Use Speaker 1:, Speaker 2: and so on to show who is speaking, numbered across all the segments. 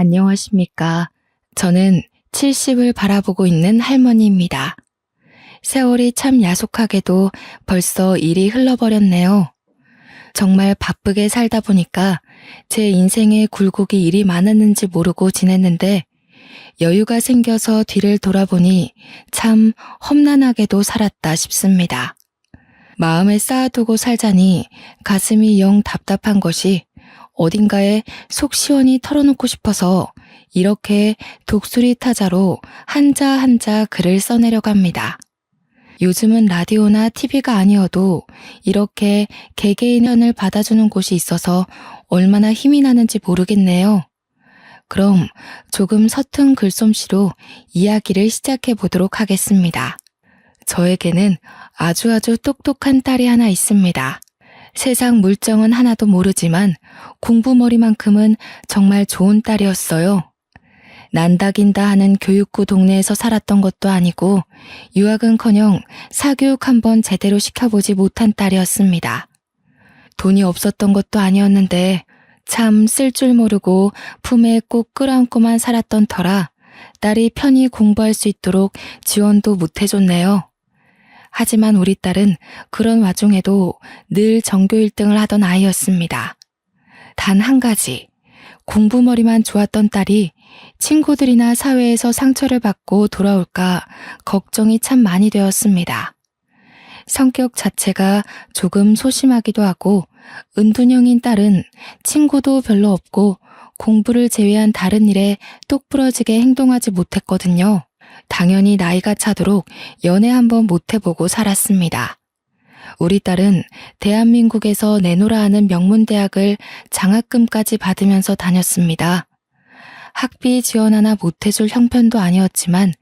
Speaker 1: 안녕하십니까. 저는 70을 바라보고 있는 할머니입니다. 세월이 참 야속하게도 벌써 일이 흘러버렸네요. 정말 바쁘게 살다 보니까 제 인생에 굴곡이 일이 많았는지 모르고 지냈는데 여유가 생겨서 뒤를 돌아보니 참 험난하게도 살았다 싶습니다. 마음에 쌓아두고 살자니 가슴이 영 답답한 것이 어딘가에 속 시원히 털어놓고 싶어서 이렇게 독수리 타자로 한자 한자 글을 써내려갑니다. 요즘은 라디오나 TV가 아니어도 이렇게 개개인 현을 받아주는 곳이 있어서 얼마나 힘이 나는지 모르겠네요. 그럼 조금 서툰 글솜씨로 이야기를 시작해 보도록 하겠습니다. 저에게는 아주 똑똑한 딸이 하나 있습니다. 세상 물정은 하나도 모르지만 공부머리만큼은 정말 좋은 딸이었어요. 난다긴다 하는 교육구 동네에서 살았던 것도 아니고 유학은커녕 사교육 한번 제대로 시켜보지 못한 딸이었습니다. 돈이 없었던 것도 아니었는데 참 쓸 줄 모르고 품에 꼭 끌어안고만 살았던 터라 딸이 편히 공부할 수 있도록 지원도 못 해줬네요. 하지만 우리 딸은 그런 와중에도 늘 전교 1등을 하던 아이였습니다. 단 한 가지, 공부머리만 좋았던 딸이 친구들이나 사회에서 상처를 받고 돌아올까 걱정이 참 많이 되었습니다. 성격 자체가 조금 소심하기도 하고 은둔형인 딸은 친구도 별로 없고 공부를 제외한 다른 일에 똑부러지게 행동하지 못했거든요. 당연히 나이가 차도록 연애 한번 못 해보고 살았습니다. 우리 딸은 대한민국에서 내노라 하는 명문대학을 장학금까지 받으면서 다녔습니다. 학비 지원 하나 못 해줄 형편도 아니었지만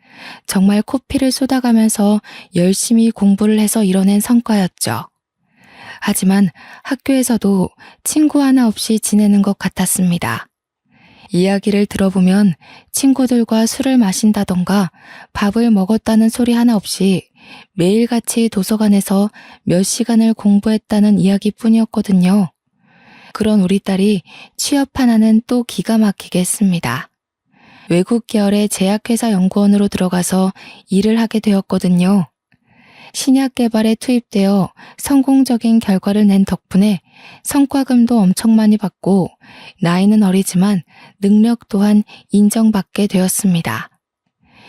Speaker 1: 정말 코피를 쏟아가면서 열심히 공부를 해서 이뤄낸 성과였죠. 하지만 학교에서도 친구 하나 없이 지내는 것 같았습니다. 이야기를 들어보면 친구들과 술을 마신다던가 밥을 먹었다는 소리 하나 없이 매일같이 도서관에서 몇 시간을 공부했다는 이야기뿐이었거든요. 그런 우리 딸이 취업 하나는 또 기가 막히게 했습니다. 외국 계열의 제약회사 연구원으로 들어가서 일을 하게 되었거든요. 신약 개발에 투입되어 성공적인 결과를 낸 덕분에 성과금도 엄청 많이 받고 나이는 어리지만 능력 또한 인정받게 되었습니다.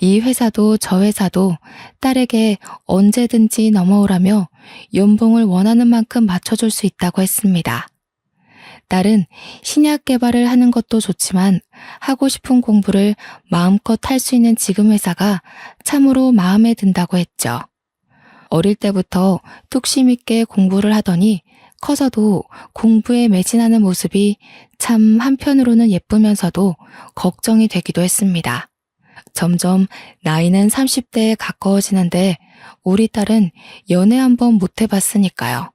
Speaker 1: 이 회사도 저 회사도 딸에게 언제든지 넘어오라며 연봉을 원하는 만큼 맞춰줄 수 있다고 했습니다. 딸은 신약 개발을 하는 것도 좋지만 하고 싶은 공부를 마음껏 할 수 있는 지금 회사가 참으로 마음에 든다고 했죠. 어릴 때부터 뚝심 있게 공부를 하더니 커서도 공부에 매진하는 모습이 참 한편으로는 예쁘면서도 걱정이 되기도 했습니다. 점점 나이는 30대에 가까워지는데 우리 딸은 연애 한번 못 해봤으니까요.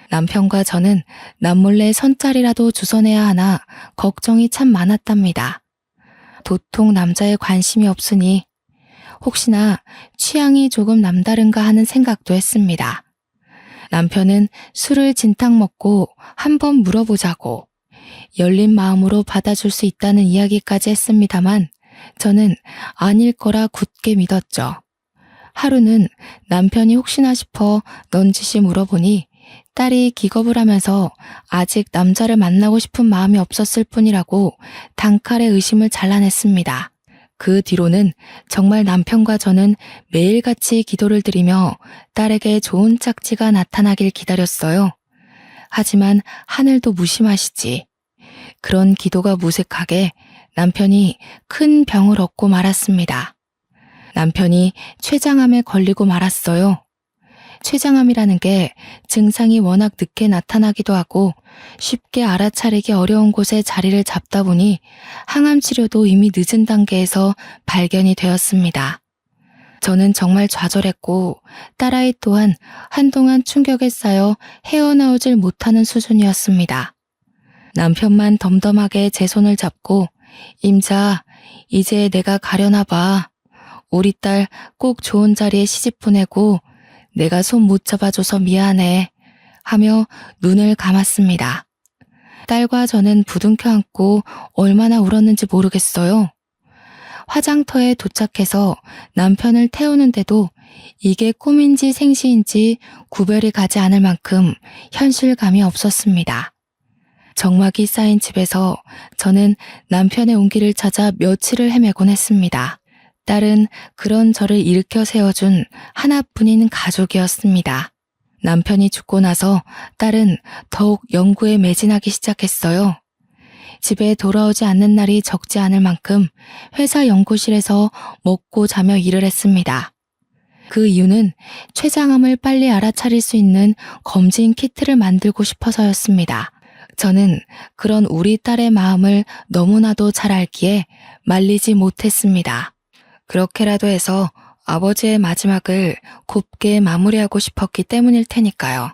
Speaker 1: 남편과 저는 남몰래 선짜리라도 주선해야 하나 걱정이 참 많았답니다. 도통 남자에 관심이 없으니 혹시나 취향이 조금 남다른가 하는 생각도 했습니다. 남편은 술을 진탕 먹고 한번 물어보자고 열린 마음으로 받아줄 수 있다는 이야기까지 했습니다만 저는 아닐 거라 굳게 믿었죠. 하루는 남편이 혹시나 싶어 넌지시 물어보니 딸이 기겁을 하면서 아직 남자를 만나고 싶은 마음이 없었을 뿐이라고 단칼에 의심을 잘라냈습니다. 그 뒤로는 정말 남편과 저는 매일같이 기도를 드리며 딸에게 좋은 짝지가 나타나길 기다렸어요. 하지만 하늘도 무심하시지. 그런 기도가 무색하게 남편이 큰 병을 얻고 말았습니다. 남편이 췌장암에 걸리고 말았어요. 췌장암이라는 게 증상이 워낙 늦게 나타나기도 하고 쉽게 알아차리기 어려운 곳에 자리를 잡다 보니 항암 치료도 이미 늦은 단계에서 발견이 되었습니다. 저는 정말 좌절했고 딸아이 또한 한동안 충격에 쌓여 헤어나오질 못하는 수준이었습니다. 남편만 덤덤하게 제 손을 잡고 임자, 이제 내가 가려나 봐. 우리 딸 꼭 좋은 자리에 시집 보내고 내가 손 못 잡아줘서 미안해 하며 눈을 감았습니다. 딸과 저는 부둥켜 안고 얼마나 울었는지 모르겠어요. 화장터에 도착해서 남편을 태우는데도 이게 꿈인지 생시인지 구별이 가지 않을 만큼 현실감이 없었습니다. 정막이 쌓인 집에서 저는 남편의 온기를 찾아 며칠을 헤매곤 했습니다. 딸은 그런 저를 일으켜 세워준 하나뿐인 가족이었습니다. 남편이 죽고 나서 딸은 더욱 연구에 매진하기 시작했어요. 집에 돌아오지 않는 날이 적지 않을 만큼 회사 연구실에서 먹고 자며 일을 했습니다. 그 이유는 췌장암을 빨리 알아차릴 수 있는 검진 키트를 만들고 싶어서였습니다. 저는 그런 우리 딸의 마음을 너무나도 잘 알기에 말리지 못했습니다. 그렇게라도 해서 아버지의 마지막을 곱게 마무리하고 싶었기 때문일 테니까요.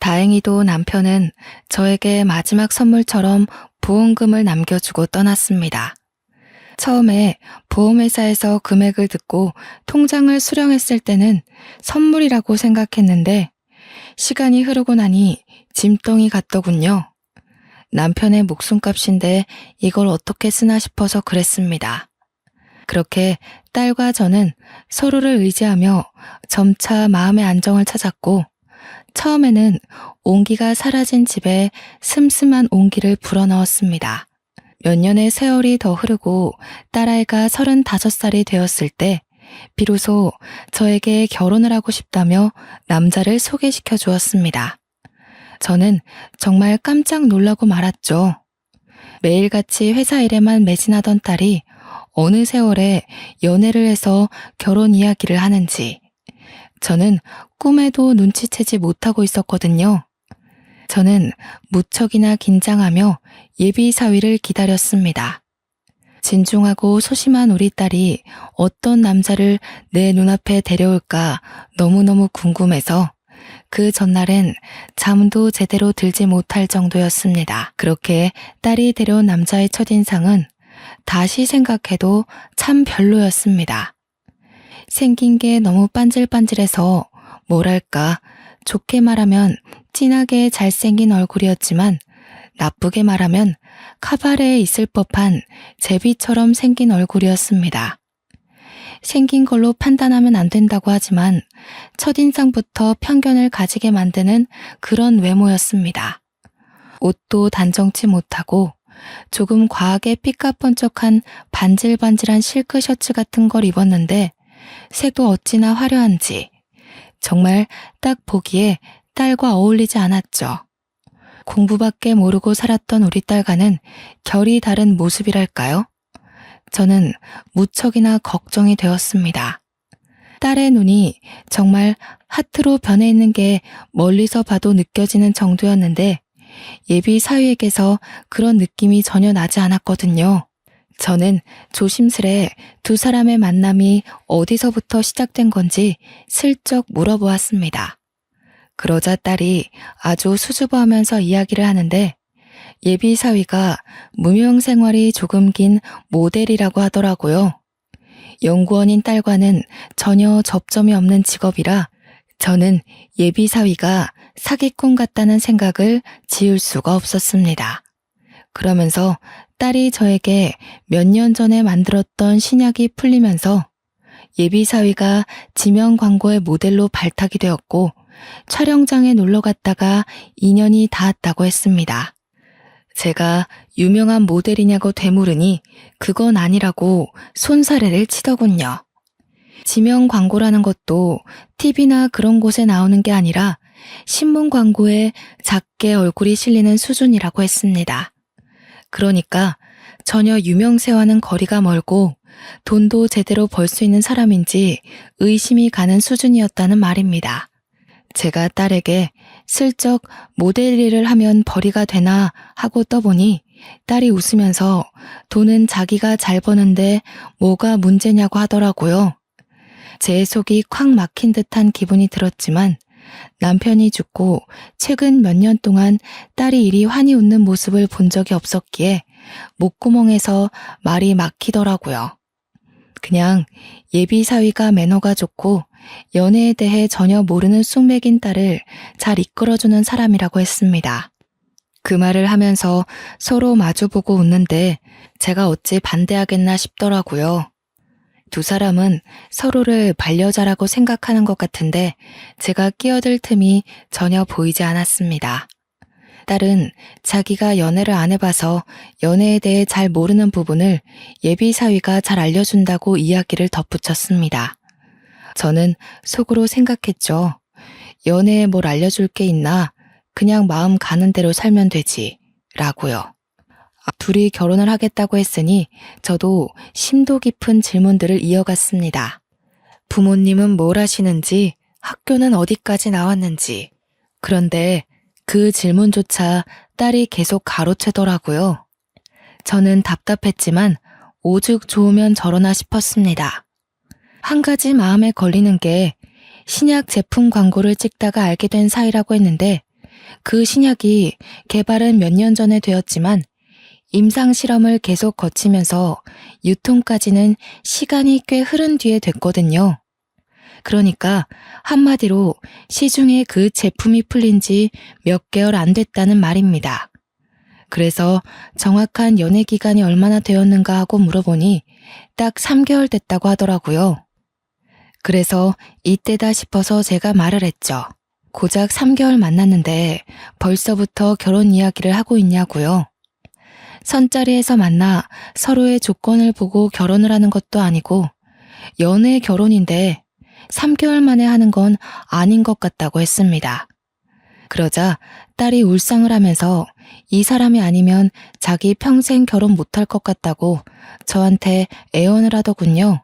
Speaker 1: 다행히도 남편은 저에게 마지막 선물처럼 보험금을 남겨주고 떠났습니다. 처음에 보험회사에서 금액을 듣고 통장을 수령했을 때는 선물이라고 생각했는데 시간이 흐르고 나니 짐덩이 같더군요. 남편의 목숨값인데 이걸 어떻게 쓰나 싶어서 그랬습니다. 그렇게 딸과 저는 서로를 의지하며 점차 마음의 안정을 찾았고 처음에는 온기가 사라진 집에 슴슴한 온기를 불어넣었습니다. 몇 년의 세월이 더 흐르고 딸아이가 35살이 되었을 때 비로소 저에게 결혼을 하고 싶다며 남자를 소개시켜 주었습니다. 저는 정말 깜짝 놀라고 말았죠. 매일같이 회사 일에만 매진하던 딸이 어느 세월에 연애를 해서 결혼 이야기를 하는지 저는 꿈에도 눈치채지 못하고 있었거든요. 저는 무척이나 긴장하며 예비 사위를 기다렸습니다. 진중하고 소심한 우리 딸이 어떤 남자를 내 눈앞에 데려올까 너무너무 궁금해서 그 전날엔 잠도 제대로 들지 못할 정도였습니다. 그렇게 딸이 데려온 남자의 첫인상은 다시 생각해도 참 별로였습니다. 생긴 게 너무 반질반질해서 뭐랄까 좋게 말하면 진하게 잘생긴 얼굴이었지만 나쁘게 말하면 카바레에 있을 법한 제비처럼 생긴 얼굴이었습니다. 생긴 걸로 판단하면 안 된다고 하지만 첫인상부터 편견을 가지게 만드는 그런 외모였습니다. 옷도 단정치 못하고 조금 과하게 삐까뻔쩍한 반질반질한 실크 셔츠 같은 걸 입었는데 색도 어찌나 화려한지 정말 딱 보기에 딸과 어울리지 않았죠. 공부밖에 모르고 살았던 우리 딸과는 결이 다른 모습이랄까요? 저는 무척이나 걱정이 되었습니다. 딸의 눈이 정말 하트로 변해 있는 게 멀리서 봐도 느껴지는 정도였는데 예비 사위에게서 그런 느낌이 전혀 나지 않았거든요. 저는 조심스레 두 사람의 만남이 어디서부터 시작된 건지 슬쩍 물어보았습니다. 그러자 딸이 아주 수줍어하면서 이야기를 하는데 예비 사위가 무명 생활이 조금 긴 모델이라고 하더라고요. 연구원인 딸과는 전혀 접점이 없는 직업이라 저는 예비 사위가 사기꾼 같다는 생각을 지울 수가 없었습니다. 그러면서 딸이 저에게 몇 년 전에 만들었던 신약이 풀리면서 예비 사위가 지명 광고의 모델로 발탁이 되었고 촬영장에 놀러 갔다가 인연이 닿았다고 했습니다. 제가 유명한 모델이냐고 되물으니 그건 아니라고 손사래를 치더군요. 지명 광고라는 것도 TV나 그런 곳에 나오는 게 아니라 신문 광고에 작게 얼굴이 실리는 수준이라고 했습니다. 그러니까 전혀 유명세와는 거리가 멀고 돈도 제대로 벌 수 있는 사람인지 의심이 가는 수준이었다는 말입니다. 제가 딸에게 슬쩍 모델 일을 하면 벌이가 되나 하고 떠보니 딸이 웃으면서 돈은 자기가 잘 버는데 뭐가 문제냐고 하더라고요. 제 속이 콱 막힌 듯한 기분이 들었지만 남편이 죽고 최근 몇 년 동안 딸이 이리 환히 웃는 모습을 본 적이 없었기에 목구멍에서 말이 막히더라고요. 그냥 예비 사위가 매너가 좋고 연애에 대해 전혀 모르는 쑥맥인 딸을 잘 이끌어주는 사람이라고 했습니다. 그 말을 하면서 서로 마주보고 웃는데 제가 어찌 반대하겠나 싶더라고요. 두 사람은 서로를 반려자라고 생각하는 것 같은데 제가 끼어들 틈이 전혀 보이지 않았습니다. 딸은 자기가 연애를 안 해봐서 연애에 대해 잘 모르는 부분을 예비 사위가 잘 알려준다고 이야기를 덧붙였습니다. 저는 속으로 생각했죠. 연애에 뭘 알려줄 게 있나? 그냥 마음 가는 대로 살면 되지. 라고요. 둘이 결혼을 하겠다고 했으니 저도 심도 깊은 질문들을 이어갔습니다. 부모님은 뭘 하시는지, 학교는 어디까지 나왔는지. 그런데 그 질문조차 딸이 계속 가로채더라고요. 저는 답답했지만 오죽 좋으면 저러나 싶었습니다. 한 가지 마음에 걸리는 게 신약 제품 광고를 찍다가 알게 된 사이라고 했는데 그 신약이 개발은 몇 년 전에 되었지만 임상 실험을 계속 거치면서 유통까지는 시간이 꽤 흐른 뒤에 됐거든요. 그러니까 한마디로 시중에 그 제품이 풀린 지 몇 개월 안 됐다는 말입니다. 그래서 정확한 연애 기간이 얼마나 되었는가 하고 물어보니 딱 3개월 됐다고 하더라고요. 그래서 이때다 싶어서 제가 말을 했죠. 고작 3개월 만났는데 벌써부터 결혼 이야기를 하고 있냐고요. 선자리에서 만나 서로의 조건을 보고 결혼을 하는 것도 아니고 연애 결혼인데 3개월 만에 하는 건 아닌 것 같다고 했습니다. 그러자 딸이 울상을 하면서 이 사람이 아니면 자기 평생 결혼 못할 것 같다고 저한테 애원을 하더군요.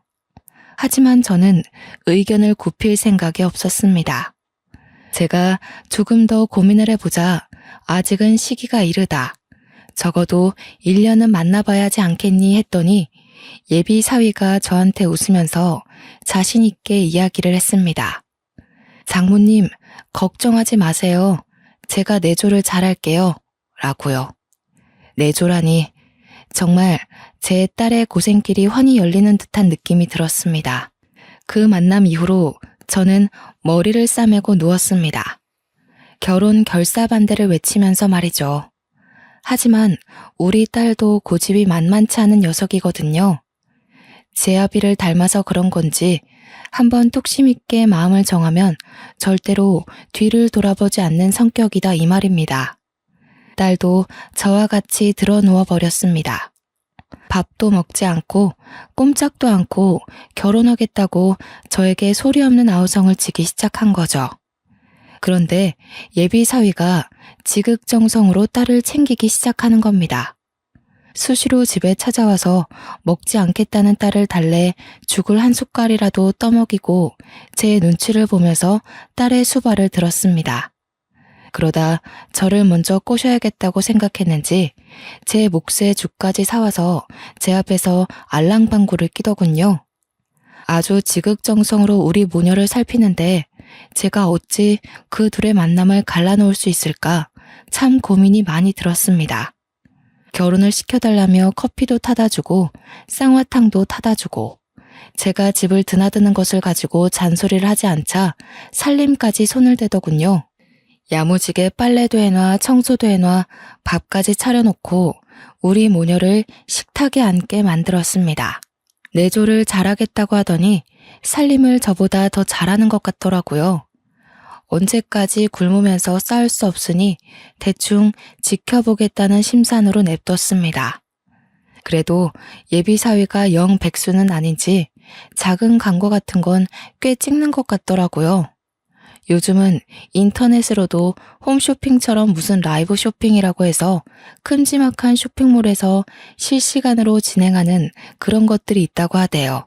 Speaker 1: 하지만 저는 의견을 굽힐 생각이 없었습니다. 제가 조금 더 고민을 해보자 아직은 시기가 이르다. 적어도 1년은 만나봐야 하지 않겠니 했더니 예비 사위가 저한테 웃으면서 자신 있게 이야기를 했습니다. 장모님, 걱정하지 마세요. 제가 내조를 잘할게요. 라고요. 내조라니 정말 제 딸의 고생길이 훤히 열리는 듯한 느낌이 들었습니다. 그 만남 이후로 저는 머리를 싸매고 누웠습니다. 결혼 결사반대를 외치면서 말이죠. 하지만 우리 딸도 고집이 만만치 않은 녀석이거든요. 제 아비를 닮아서 그런 건지 한번 뚝심 있게 마음을 정하면 절대로 뒤를 돌아보지 않는 성격이다 이 말입니다. 딸도 저와 같이 들어 누워 버렸습니다. 밥도 먹지 않고 꼼짝도 않고 결혼하겠다고 저에게 소리 없는 아우성을 치기 시작한 거죠. 그런데 예비 사위가 지극정성으로 딸을 챙기기 시작하는 겁니다. 수시로 집에 찾아와서 먹지 않겠다는 딸을 달래 죽을 한 숟갈이라도 떠먹이고 제 눈치를 보면서 딸의 수발을 들었습니다. 그러다 저를 먼저 꼬셔야겠다고 생각했는지 제 몫의 죽까지 사와서 제 앞에서 알랑방구를 끼더군요. 아주 지극정성으로 우리 모녀를 살피는데 제가 어찌 그 둘의 만남을 갈라놓을 수 있을까 참 고민이 많이 들었습니다. 결혼을 시켜달라며 커피도 타다 주고 쌍화탕도 타다 주고 제가 집을 드나드는 것을 가지고 잔소리를 하지 않자 살림까지 손을 대더군요. 야무지게 빨래도 해놔 청소도 해놔 밥까지 차려놓고 우리 모녀를 식탁에 앉게 만들었습니다. 내조를 잘하겠다고 하더니 살림을 저보다 더 잘하는 것 같더라고요. 언제까지 굶으면서 싸울 수 없으니 대충 지켜보겠다는 심산으로 냅뒀습니다. 그래도 예비사위가 영 백수는 아닌지 작은 광고 같은 건 꽤 찍는 것 같더라고요. 요즘은 인터넷으로도 홈쇼핑처럼 무슨 라이브 쇼핑이라고 해서 큼지막한 쇼핑몰에서 실시간으로 진행하는 그런 것들이 있다고 하대요.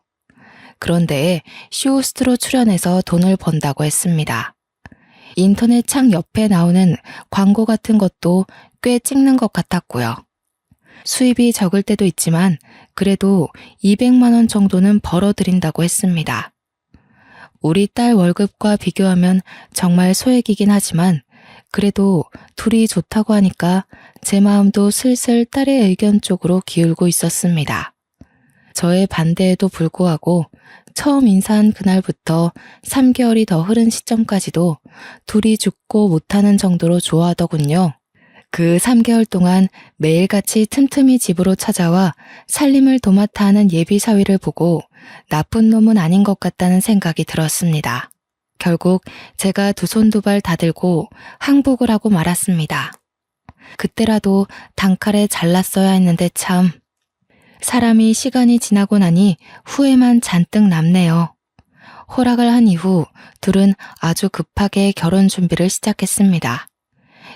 Speaker 1: 그런데 쇼호스트로 출연해서 돈을 번다고 했습니다. 인터넷 창 옆에 나오는 광고 같은 것도 꽤 찍는 것 같았고요. 수입이 적을 때도 있지만 그래도 200만 원 정도는 벌어들인다고 했습니다. 우리 딸 월급과 비교하면 정말 소액이긴 하지만 그래도 둘이 좋다고 하니까 제 마음도 슬슬 딸의 의견 쪽으로 기울고 있었습니다. 저의 반대에도 불구하고 처음 인사한 그날부터 3개월이 더 흐른 시점까지도 둘이 죽고 못하는 정도로 좋아하더군요. 그 3개월 동안 매일같이 틈틈이 집으로 찾아와 살림을 도맡아 하는 예비 사위를 보고 나쁜 놈은 아닌 것 같다는 생각이 들었습니다. 결국 제가 두 손 두 발 다 들고 항복을 하고 말았습니다. 그때라도 단칼에 잘랐어야 했는데 참. 사람이 시간이 지나고 나니 후회만 잔뜩 남네요. 허락을 한 이후 둘은 아주 급하게 결혼 준비를 시작했습니다.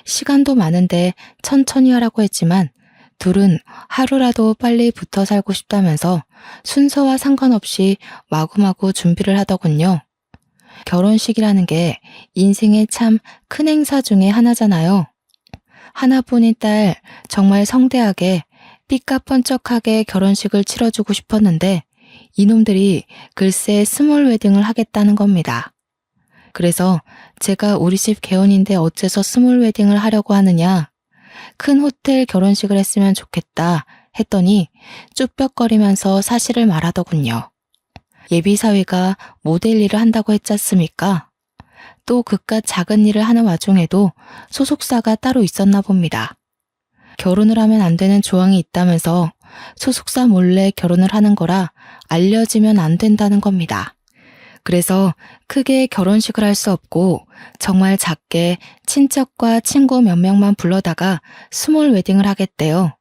Speaker 1: 시간도 많은데 천천히 하라고 했지만 둘은 하루라도 빨리 붙어 살고 싶다면서 순서와 상관없이 마구마구 준비를 하더군요. 결혼식이라는 게 인생의 참 큰 행사 중에 하나잖아요. 하나뿐인 딸 정말 성대하게 삐까뻔쩍하게 결혼식을 치러주고 싶었는데 이놈들이 글쎄 스몰 웨딩을 하겠다는 겁니다. 그래서 제가 우리 집 개혼인데 어째서 스몰 웨딩을 하려고 하느냐, 큰 호텔 결혼식을 했으면 좋겠다 했더니 쭈뼛거리면서 사실을 말하더군요. 예비사위가 모델 일을 한다고 했지 않습니까? 또 그깟 작은 일을 하는 와중에도 소속사가 따로 있었나 봅니다. 결혼을 하면 안 되는 조항이 있다면서 소속사 몰래 결혼을 하는 거라 알려지면 안 된다는 겁니다. 그래서 크게 결혼식을 할 수 없고 정말 작게 친척과 친구 몇 명만 불러다가 스몰 웨딩을 하겠대요.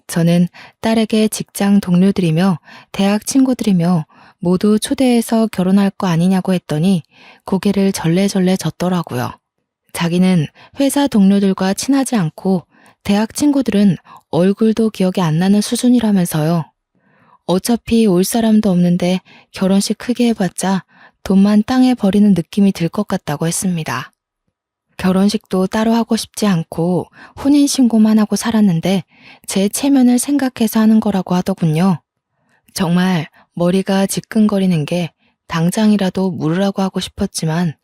Speaker 1: 저는 딸에게 직장 동료들이며 대학 친구들이며 모두 초대해서 결혼할 거 아니냐고 했더니 고개를 절레절레 젓더라고요. 자기는 회사 동료들과 친하지 않고 대학 친구들은 얼굴도 기억이 안 나는 수준이라면서요. 어차피 올 사람도 없는데 결혼식 크게 해봤자 돈만 땅에 버리는 느낌이 들 것 같다고 했습니다. 결혼식도 따로 하고 싶지 않고 혼인신고만 하고 살았는데 제 체면을 생각해서 하는 거라고 하더군요. 정말 머리가 지끈거리는 게 당장이라도 물으라고 하고 싶었지만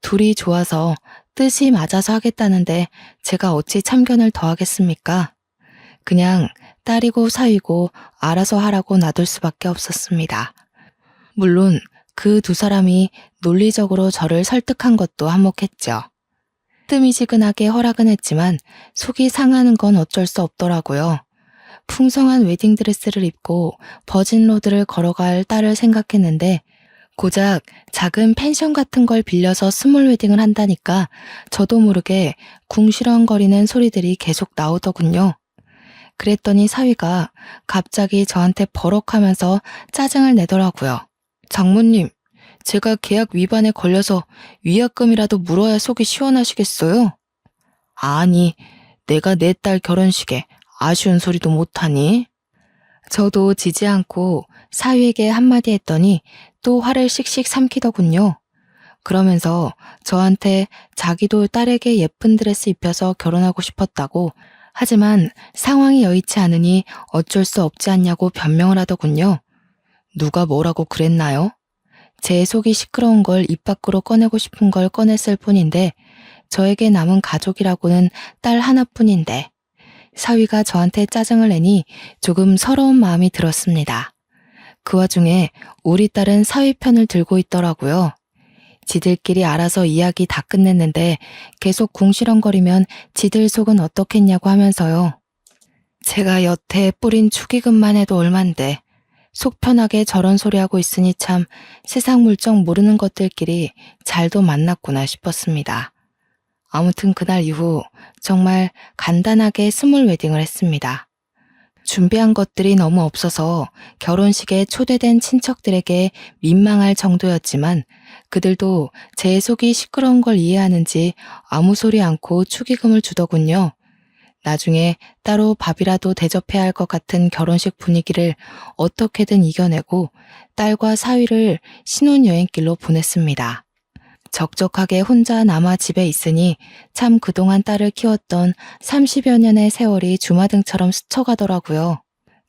Speaker 1: 둘이 좋아서 뜻이 맞아서 하겠다는데 제가 어찌 참견을 더하겠습니까? 그냥 딸이고 사위고 알아서 하라고 놔둘 수밖에 없었습니다. 물론 그 두 사람이 논리적으로 저를 설득한 것도 한몫했죠. 뜨미지근하게 허락은 했지만 속이 상하는 건 어쩔 수 없더라고요. 풍성한 웨딩드레스를 입고 버진로드를 걸어갈 딸을 생각했는데 고작 작은 펜션 같은 걸 빌려서 스몰 웨딩을 한다니까 저도 모르게 궁시렁거리는 소리들이 계속 나오더군요. 그랬더니 사위가 갑자기 저한테 버럭하면서 짜증을 내더라고요. 장모님, 제가 계약 위반에 걸려서 위약금이라도 물어야 속이 시원하시겠어요? 아니, 내가 내 딸 결혼식에 아쉬운 소리도 못하니? 저도 지지 않고 사위에게 한마디 했더니 또 화를 씩씩 삼키더군요. 그러면서 저한테 자기도 딸에게 예쁜 드레스 입혀서 결혼하고 싶었다고, 하지만 상황이 여의치 않으니 어쩔 수 없지 않냐고 변명을 하더군요. 누가 뭐라고 그랬나요? 제 속이 시끄러운 걸 입 밖으로 꺼내고 싶은 걸 꺼냈을 뿐인데 저에게 남은 가족이라고는 딸 하나뿐인데 사위가 저한테 짜증을 내니 조금 서러운 마음이 들었습니다. 그 와중에 우리 딸은 사위 편을 들고 있더라고요. 지들끼리 알아서 이야기 다 끝냈는데 계속 궁시렁거리면 지들 속은 어떻겠냐고 하면서요. 제가 여태 뿌린 축의금만 해도 얼만데 속 편하게 저런 소리 하고 있으니 참 세상 물정 모르는 것들끼리 잘도 만났구나 싶었습니다. 아무튼 그날 이후 정말 간단하게 스몰 웨딩을 했습니다. 준비한 것들이 너무 없어서 결혼식에 초대된 친척들에게 민망할 정도였지만 그들도 제 속이 시끄러운 걸 이해하는지 아무 소리 않고 축의금을 주더군요. 나중에 따로 밥이라도 대접해야 할 것 같은 결혼식 분위기를 어떻게든 이겨내고 딸과 사위를 신혼여행길로 보냈습니다. 적적하게 혼자 남아 집에 있으니 참 그동안 딸을 키웠던 30여 년의 세월이 주마등처럼 스쳐가더라고요.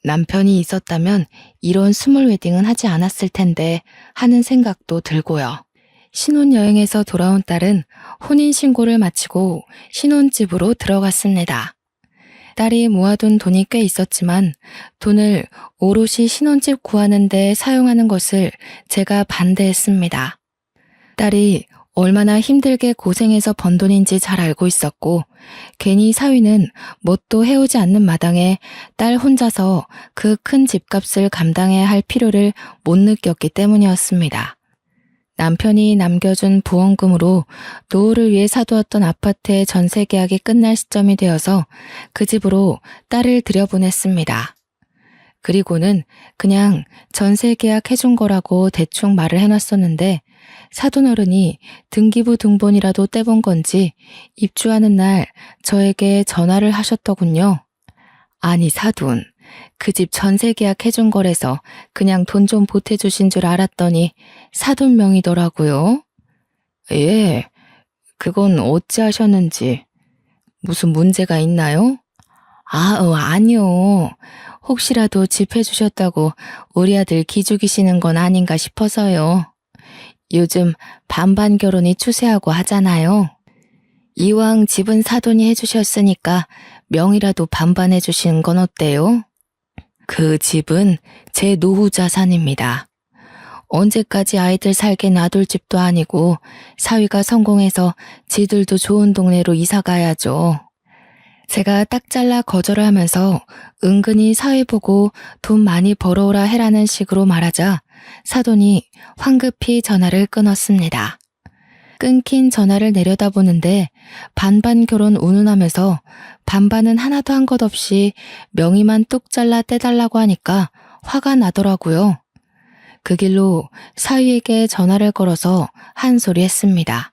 Speaker 1: 남편이 있었다면 이런 스몰 웨딩은 하지 않았을 텐데 하는 생각도 들고요. 신혼여행에서 돌아온 딸은 혼인신고를 마치고 신혼집으로 들어갔습니다. 딸이 모아둔 돈이 꽤 있었지만 돈을 오롯이 신혼집 구하는 데 사용하는 것을 제가 반대했습니다. 딸이 얼마나 힘들게 고생해서 번 돈인지 잘 알고 있었고, 괜히 사위는 뭣도 해오지 않는 마당에 딸 혼자서 그 큰 집값을 감당해야 할 필요를 못 느꼈기 때문이었습니다. 남편이 남겨준 부원금으로 노후를 위해 사두었던 아파트의 전세 계약이 끝날 시점이 되어서 그 집으로 딸을 들여보냈습니다. 그리고는 그냥 전세 계약 해준 거라고 대충 말을 해놨었는데 사돈어른이 등기부 등본이라도 떼본 건지 입주하는 날 저에게 전화를 하셨더군요. 아니 사돈, 그 집 전세 계약 해준 거래서 그냥 돈 좀 보태주신 줄 알았더니 사돈 명이더라고요. 예, 그건 어찌 하셨는지. 무슨 문제가 있나요? 아니요. 혹시라도 집 해주셨다고 우리 아들 기죽이시는 건 아닌가 싶어서요. 요즘 반반 결혼이 추세하고 하잖아요. 이왕 집은 사돈이 해주셨으니까 명이라도 반반 해주시는 건 어때요? 그 집은 제 노후 자산입니다. 언제까지 아이들 살게 놔둘 집도 아니고 사위가 성공해서 지들도 좋은 동네로 이사 가야죠. 제가 딱 잘라 거절을 하면서 은근히 사위 보고 돈 많이 벌어오라 해라는 식으로 말하자 사돈이 황급히 전화를 끊었습니다. 끊긴 전화를 내려다보는데 반반 결혼 운운하면서 반반은 하나도 한 것 없이 명의만 뚝 잘라 떼달라고 하니까 화가 나더라고요. 그 길로 사위에게 전화를 걸어서 한 소리 했습니다.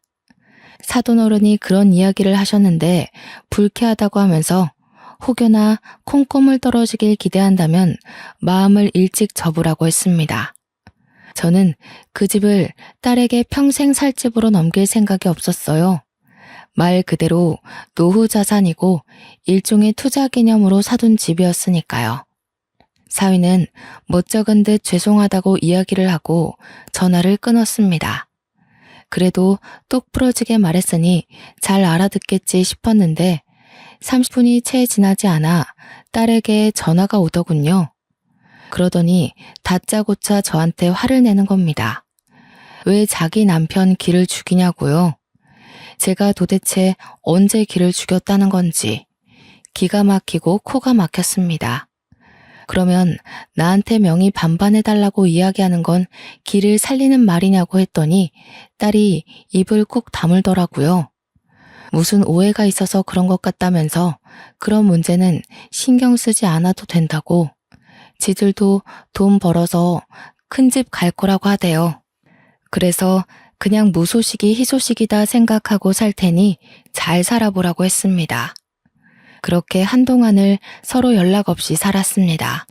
Speaker 1: 사돈어른이 그런 이야기를 하셨는데 불쾌하다고 하면서 혹여나 콩고물 떨어지길 기대한다면 마음을 일찍 접으라고 했습니다. 저는 그 집을 딸에게 평생 살 집으로 넘길 생각이 없었어요. 말 그대로 노후 자산이고 일종의 투자 개념으로 사둔 집이었으니까요. 사위는 멋쩍은 듯 죄송하다고 이야기를 하고 전화를 끊었습니다. 그래도 똑 부러지게 말했으니 잘 알아듣겠지 싶었는데 30분이 채 지나지 않아 딸에게 전화가 오더군요. 그러더니 다짜고짜 저한테 화를 내는 겁니다. 왜 자기 남편 기를 죽이냐고요? 제가 도대체 언제 기를 죽였다는 건지 기가 막히고 코가 막혔습니다. 그러면 나한테 명의 반반해달라고 이야기하는 건 기를 살리는 말이냐고 했더니 딸이 입을 꾹 다물더라고요. 무슨 오해가 있어서 그런 것 같다면서 그런 문제는 신경 쓰지 않아도 된다고 지들도 돈 벌어서 큰 집 갈 거라고 하대요. 그래서 그냥 무소식이 희소식이다 생각하고 살 테니 잘 살아보라고 했습니다. 그렇게 한동안을 서로 연락 없이 살았습니다.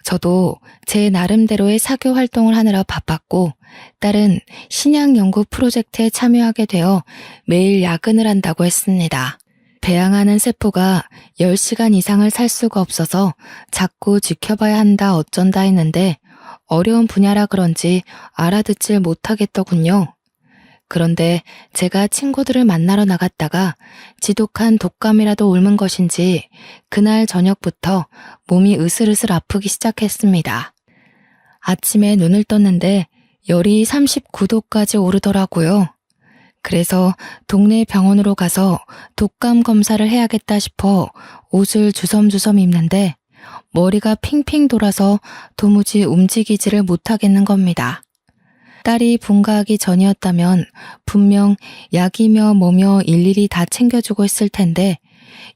Speaker 1: 저도 제 나름대로의 사교 활동을 하느라 바빴고 딸은 신약 연구 프로젝트에 참여하게 되어 매일 야근을 한다고 했습니다. 배양하는 세포가 10시간 이상을 살 수가 없어서 자꾸 지켜봐야 한다 어쩐다 했는데 어려운 분야라 그런지 알아듣질 못하겠더군요. 그런데 제가 친구들을 만나러 나갔다가 지독한 독감이라도 옮은 것인지 그날 저녁부터 몸이 으슬으슬 아프기 시작했습니다. 아침에 눈을 떴는데 열이 39도까지 오르더라고요. 그래서 동네 병원으로 가서 독감 검사를 해야겠다 싶어 옷을 주섬주섬 입는데 머리가 핑핑 돌아서 도무지 움직이지를 못하겠는 겁니다. 딸이 분가하기 전이었다면 분명 약이며 뭐며 일일이 다 챙겨주고 있을 텐데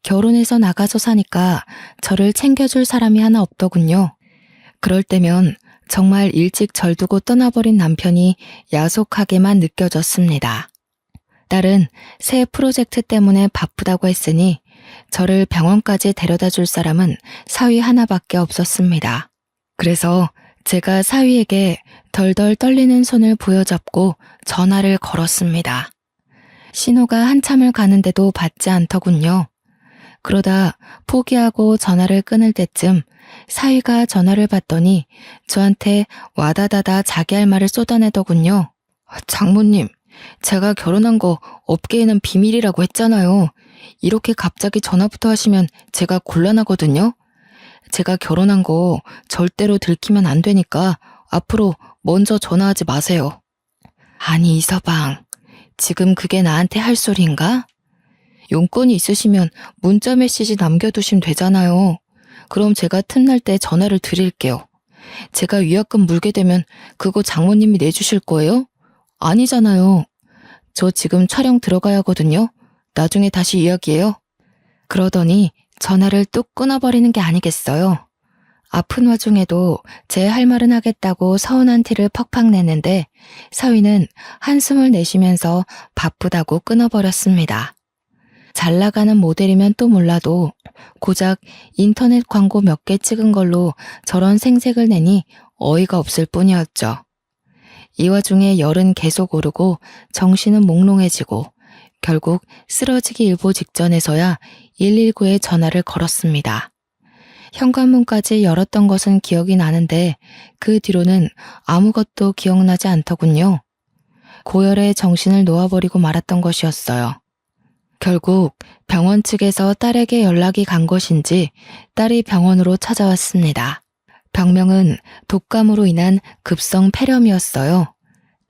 Speaker 1: 결혼해서 나가서 사니까 저를 챙겨줄 사람이 하나 없더군요. 그럴 때면 정말 일찍 절두고 떠나버린 남편이 야속하게만 느껴졌습니다. 딸은 새 프로젝트 때문에 바쁘다고 했으니 저를 병원까지 데려다 줄 사람은 사위 하나밖에 없었습니다. 그래서 제가 사위에게 덜덜 떨리는 손을 부여잡고 전화를 걸었습니다. 신호가 한참을 가는데도 받지 않더군요. 그러다 포기하고 전화를 끊을 때쯤 사위가 전화를 받더니 저한테 와다다다 자기 할 말을 쏟아내더군요. 장모님, 제가 결혼한 거 업계에는 비밀이라고 했잖아요. 이렇게 갑자기 전화부터 하시면 제가 곤란하거든요. 제가 결혼한 거 절대로 들키면 안 되니까 앞으로 먼저 전화하지 마세요. 아니 이서방, 지금 그게 나한테 할 소리인가? 용건이 있으시면 문자 메시지 남겨두시면 되잖아요. 그럼 제가 틈날 때 전화를 드릴게요. 제가 위약금 물게 되면 그거 장모님이 내주실 거예요? 아니잖아요. 저 지금 촬영 들어가야 하거든요. 나중에 다시 이야기해요. 그러더니 전화를 뚝 끊어버리는 게 아니겠어요. 아픈 와중에도 제 할 말은 하겠다고 서운한 티를 팍팍 냈는데 사위는 한숨을 내쉬면서 바쁘다고 끊어버렸습니다. 잘 나가는 모델이면 또 몰라도 고작 인터넷 광고 몇 개 찍은 걸로 저런 생색을 내니 어이가 없을 뿐이었죠. 이 와중에 열은 계속 오르고 정신은 몽롱해지고 결국 쓰러지기 일보 직전에서야 119에 전화를 걸었습니다. 현관문까지 열었던 것은 기억이 나는데 그 뒤로는 아무것도 기억나지 않더군요. 고열에 정신을 놓아버리고 말았던 것이었어요. 결국 병원 측에서 딸에게 연락이 간 것인지 딸이 병원으로 찾아왔습니다. 병명은 독감으로 인한 급성 폐렴이었어요.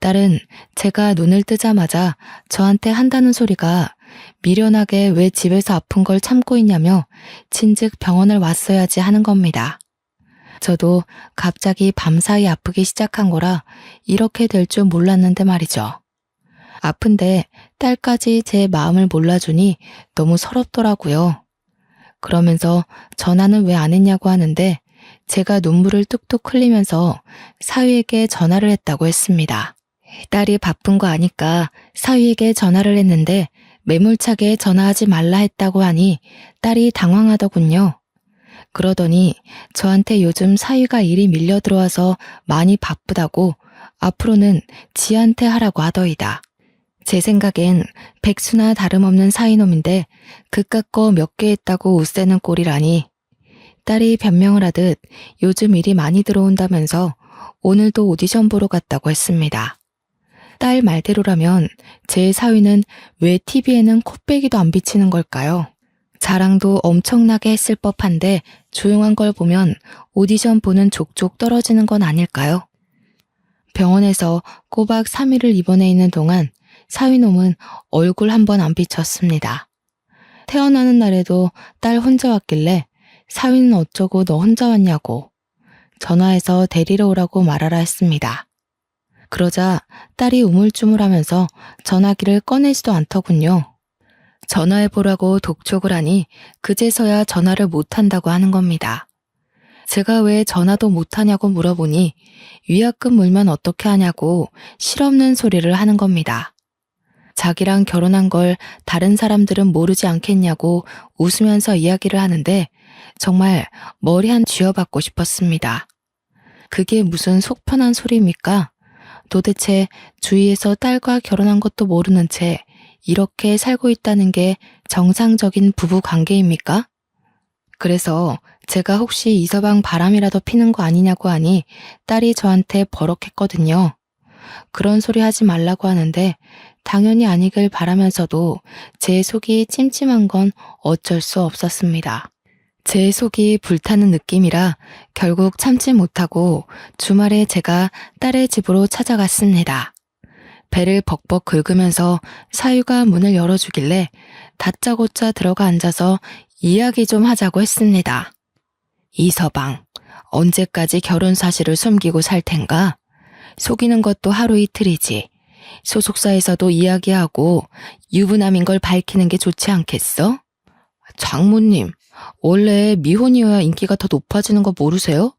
Speaker 1: 딸은 제가 눈을 뜨자마자 저한테 한다는 소리가 미련하게 왜 집에서 아픈 걸 참고 있냐며 진즉 병원을 왔어야지 하는 겁니다. 저도 갑자기 밤사이 아프기 시작한 거라 이렇게 될 줄 몰랐는데 말이죠. 아픈데 딸까지 제 마음을 몰라주니 너무 서럽더라고요. 그러면서 전화는 왜 안 했냐고 하는데 제가 눈물을 뚝뚝 흘리면서 사위에게 전화를 했다고 했습니다. 딸이 바쁜 거 아니까 사위에게 전화를 했는데 매몰차게 전화하지 말라 했다고 하니 딸이 당황하더군요. 그러더니 저한테 요즘 사위가 일이 밀려 들어와서 많이 바쁘다고 앞으로는 지한테 하라고 하더이다. 제 생각엔 백수나 다름없는 사이놈인데 그깟 거 몇 개 했다고 웃새는 꼴이라니. 딸이 변명을 하듯 요즘 일이 많이 들어온다면서 오늘도 오디션 보러 갔다고 했습니다. 딸 말대로라면 제 사위는 왜 TV에는 코빼기도 안 비치는 걸까요? 자랑도 엄청나게 했을 법한데 조용한 걸 보면 오디션 보는 족족 떨어지는 건 아닐까요? 병원에서 꼬박 3일을 입원해 있는 동안 사위놈은 얼굴 한 번 안 비쳤습니다. 태어나는 날에도 딸 혼자 왔길래 사위는 어쩌고 너 혼자 왔냐고 전화해서 데리러 오라고 말하라 했습니다. 그러자 딸이 우물쭈물하면서 전화기를 꺼내지도 않더군요. 전화해보라고 독촉을 하니 그제서야 전화를 못한다고 하는 겁니다. 제가 왜 전화도 못하냐고 물어보니 위약금 물면 어떻게 하냐고 실없는 소리를 하는 겁니다. 자기랑 결혼한 걸 다른 사람들은 모르지 않겠냐고 웃으면서 이야기를 하는데 정말 머리 한 쥐어박고 싶었습니다. 그게 무슨 속 편한 소리입니까? 도대체 주위에서 딸과 결혼한 것도 모르는 채 이렇게 살고 있다는 게 정상적인 부부 관계입니까? 그래서 제가 혹시 이서방 바람이라도 피는 거 아니냐고 하니 딸이 저한테 버럭했거든요. 그런 소리 하지 말라고 하는데 당연히 아니길 바라면서도 제 속이 찜찜한 건 어쩔 수 없었습니다. 제 속이 불타는 느낌이라 결국 참지 못하고 주말에 제가 딸의 집으로 찾아갔습니다. 배를 벅벅 긁으면서 사유가 문을 열어주길래 다짜고짜 들어가 앉아서 이야기 좀 하자고 했습니다. 이서방, 언제까지 결혼 사실을 숨기고 살 텐가? 속이는 것도 하루 이틀이지. 소속사에서도 이야기하고 유부남인 걸 밝히는 게 좋지 않겠어? 장모님, 원래 미혼이어야 인기가 더 높아지는 거 모르세요?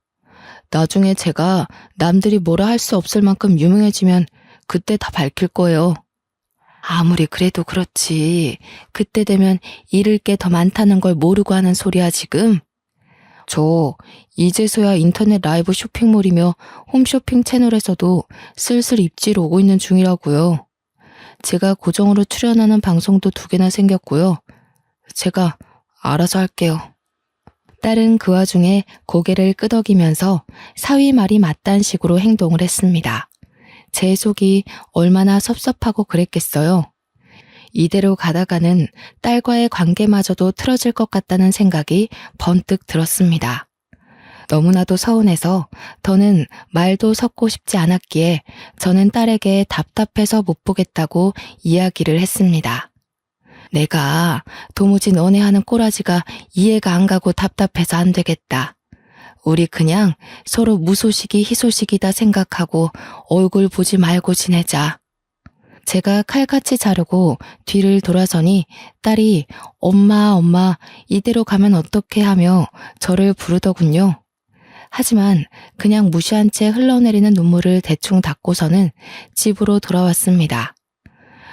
Speaker 1: 나중에 제가 남들이 뭐라 할 수 없을 만큼 유명해지면 그때 다 밝힐 거예요. 아무리 그래도 그렇지. 그때 되면 잃을 게 더 많다는 걸 모르고 하는 소리야 지금? 저 이제서야 인터넷 라이브 쇼핑몰이며 홈쇼핑 채널에서도 슬슬 입질 오고 있는 중이라고요. 제가 고정으로 출연하는 방송도 2개나 생겼고요. 제가 알아서 할게요. 딸은 그 와중에 고개를 끄덕이면서 사위 말이 맞단 식으로 행동을 했습니다. 제 속이 얼마나 섭섭하고 그랬겠어요. 이대로 가다가는 딸과의 관계마저도 틀어질 것 같다는 생각이 번뜩 들었습니다. 너무나도 서운해서 더는 말도 섞고 싶지 않았기에 저는 딸에게 답답해서 못 보겠다고 이야기를 했습니다. 내가 도무지 너네 하는 꼬라지가 이해가 안 가고 답답해서 안 되겠다. 우리 그냥 서로 무소식이 희소식이다 생각하고 얼굴 보지 말고 지내자. 제가 칼같이 자르고 뒤를 돌아서니 딸이 엄마 이대로 가면 어떡해 하며 저를 부르더군요. 하지만 그냥 무시한 채 흘러내리는 눈물을 대충 닦고서는 집으로 돌아왔습니다.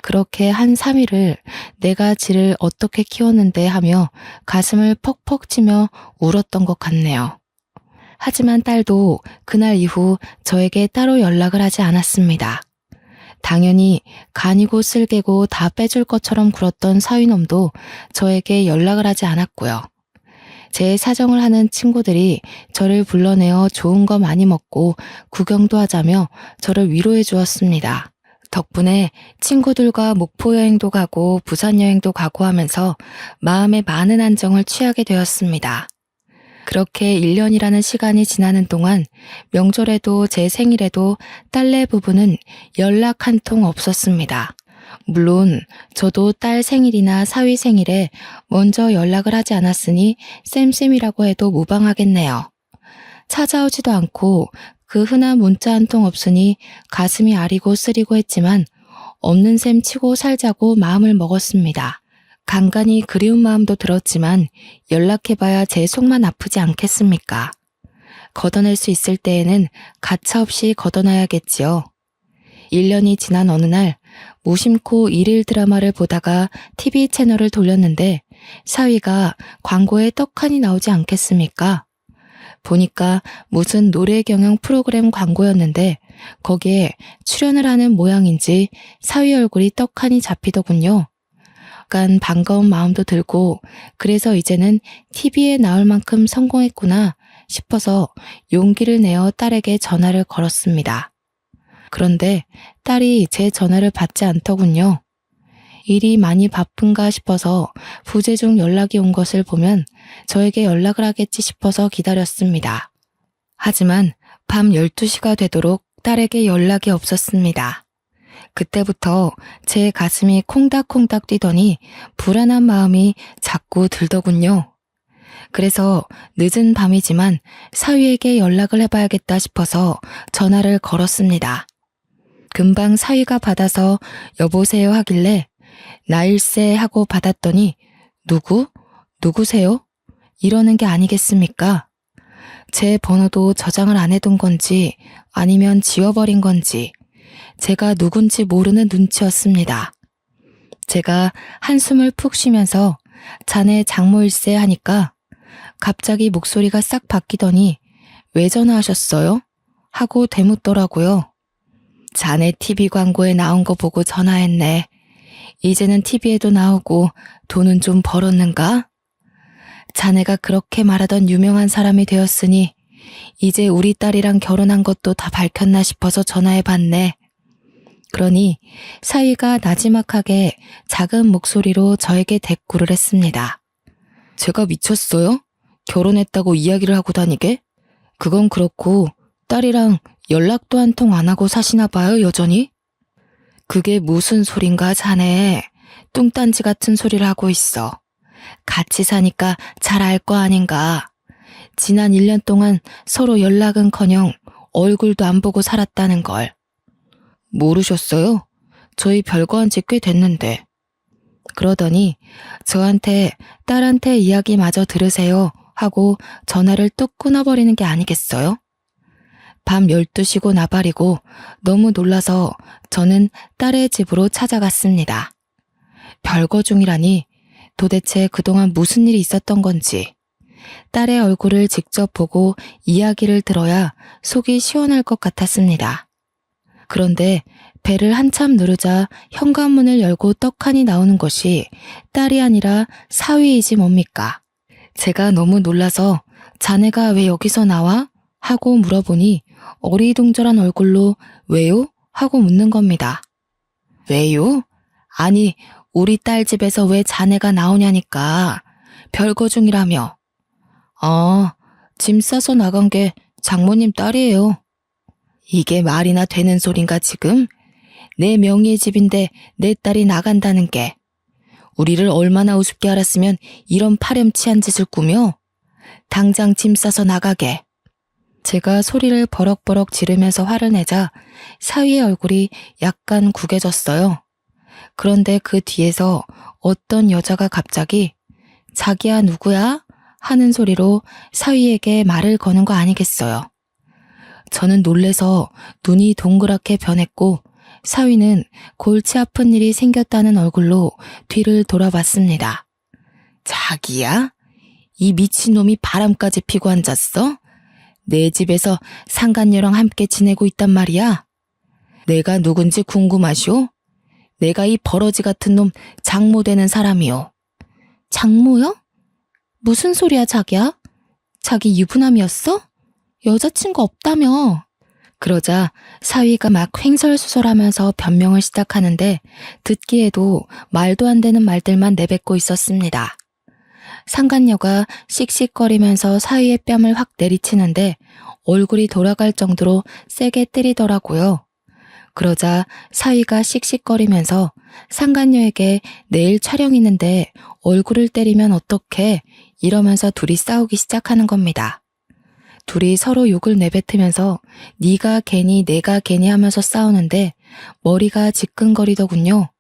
Speaker 1: 그렇게 한 3일을 내가 지를 어떻게 키웠는데 하며 가슴을 퍽퍽 치며 울었던 것 같네요. 하지만 딸도 그날 이후 저에게 따로 연락을 하지 않았습니다. 당연히 간이고 쓸개고 다 빼줄 것처럼 굴었던 사위놈도 저에게 연락을 하지 않았고요. 제 사정을 하는 친구들이 저를 불러내어 좋은 거 많이 먹고 구경도 하자며 저를 위로해 주었습니다. 덕분에 친구들과 목포 여행도 가고 부산 여행도 가고 하면서 마음에 많은 안정을 취하게 되었습니다. 그렇게 1년이라는 시간이 지나는 동안 명절에도 제 생일에도 딸네 부부는 연락 한 통 없었습니다. 물론 저도 딸 생일이나 사위 생일에 먼저 연락을 하지 않았으니 쌤쌤이라고 해도 무방하겠네요. 찾아오지도 않고 그 흔한 문자 한 통 없으니 가슴이 아리고 쓰리고 했지만 없는 셈 치고 살자고 마음을 먹었습니다. 간간히 그리운 마음도 들었지만 연락해봐야 제 속만 아프지 않겠습니까? 걷어낼 수 있을 때에는 가차없이 걷어놔야겠지요. 1년이 지난 어느 날 무심코 일일 드라마를 보다가 TV 채널을 돌렸는데 사위가 광고에 떡하니 나오지 않겠습니까? 보니까 무슨 노래 경영 프로그램 광고였는데 거기에 출연을 하는 모양인지 사위 얼굴이 떡하니 잡히더군요. 약간 반가운 마음도 들고 그래서 이제는 TV에 나올 만큼 성공했구나 싶어서 용기를 내어 딸에게 전화를 걸었습니다. 그런데 딸이 제 전화를 받지 않더군요. 일이 많이 바쁜가 싶어서 부재 중 연락이 온 것을 보면 저에게 연락을 하겠지 싶어서 기다렸습니다. 하지만 밤 12시가 되도록 딸에게 연락이 없었습니다. 그때부터 제 가슴이 콩닥콩닥 뛰더니 불안한 마음이 자꾸 들더군요. 그래서 늦은 밤이지만 사위에게 연락을 해봐야겠다 싶어서 전화를 걸었습니다. 금방 사위가 받아서 여보세요 하길래 나일세 하고 받았더니 누구세요? 이러는 게 아니겠습니까? 제 번호도 저장을 안 해둔 건지 아니면 지워버린 건지 제가 누군지 모르는 눈치였습니다. 제가 한숨을 푹 쉬면서 자네 장모일세 하니까 갑자기 목소리가 싹 바뀌더니 왜 전화하셨어요? 하고 되묻더라고요. 자네 TV 광고에 나온 거 보고 전화했네. 이제는 TV에도 나오고 돈은 좀 벌었는가? 자네가 그렇게 말하던 유명한 사람이 되었으니 이제 우리 딸이랑 결혼한 것도 다 밝혔나 싶어서 전화해봤네. 그러니 사위가 나지막하게 작은 목소리로 저에게 대꾸를 했습니다. 제가 미쳤어요? 결혼했다고 이야기를 하고 다니게? 그건 그렇고 딸이랑 연락도 한 통 안 하고 사시나 봐요, 여전히? 그게 무슨 소린가 자네. 뚱딴지 같은 소리를 하고 있어. 같이 사니까 잘 알 거 아닌가. 지난 1년 동안 서로 연락은커녕 얼굴도 안 보고 살았다는 걸. 모르셨어요? 저희 별거 한 지 꽤 됐는데. 그러더니 저한테 딸한테 이야기 마저 들으세요 하고 전화를 뚝 끊어버리는 게 아니겠어요? 밤 12시고 나발이고 너무 놀라서 저는 딸의 집으로 찾아갔습니다. 별거 중이라니 도대체 그동안 무슨 일이 있었던 건지 딸의 얼굴을 직접 보고 이야기를 들어야 속이 시원할 것 같았습니다. 그런데 배를 한참 누르자 현관문을 열고 떡하니 나오는 것이 딸이 아니라 사위이지 뭡니까? 제가 너무 놀라서 자네가 왜 여기서 나와? 하고 물어보니 어리둥절한 얼굴로 왜요? 하고 묻는 겁니다. 왜요? 아니 우리 딸 집에서 왜 자네가 나오냐니까. 별거 중이라며. 짐 싸서 나간 게 장모님 딸이에요. 이게 말이나 되는 소린가 지금? 내 명의의 집인데 내 딸이 나간다는 게. 우리를 얼마나 우습게 알았으면 이런 파렴치한 짓을 꾸며? 당장 짐 싸서 나가게. 제가 소리를 버럭버럭 지르면서 화를 내자 사위의 얼굴이 약간 구겨졌어요. 그런데 그 뒤에서 어떤 여자가 갑자기 자기야 누구야? 하는 소리로 사위에게 말을 거는 거 아니겠어요. 저는 놀래서 눈이 동그랗게 변했고 사위는 골치 아픈 일이 생겼다는 얼굴로 뒤를 돌아봤습니다. 자기야? 이 미친놈이 바람까지 피고 앉았어? 내 집에서 상간녀랑 함께 지내고 있단 말이야? 내가 누군지 궁금하쇼? 내가 이 버러지 같은 놈 장모 되는 사람이요. 장모요? 무슨 소리야 자기야? 자기 유부남이었어? 여자친구 없다며. 그러자 사위가 막 횡설수설하면서 변명을 시작하는데 듣기에도 말도 안 되는 말들만 내뱉고 있었습니다. 상간녀가 씩씩거리면서 사위의 뺨을 확 내리치는데 얼굴이 돌아갈 정도로 세게 때리더라고요. 그러자 사위가 씩씩거리면서 상간녀에게 내일 촬영 있는데 얼굴을 때리면 어떡해 이러면서 둘이 싸우기 시작하는 겁니다. 둘이 서로 욕을 내뱉으면서 네가 괜히 내가 괜히 하면서 싸우는데 머리가 지끈거리더군요.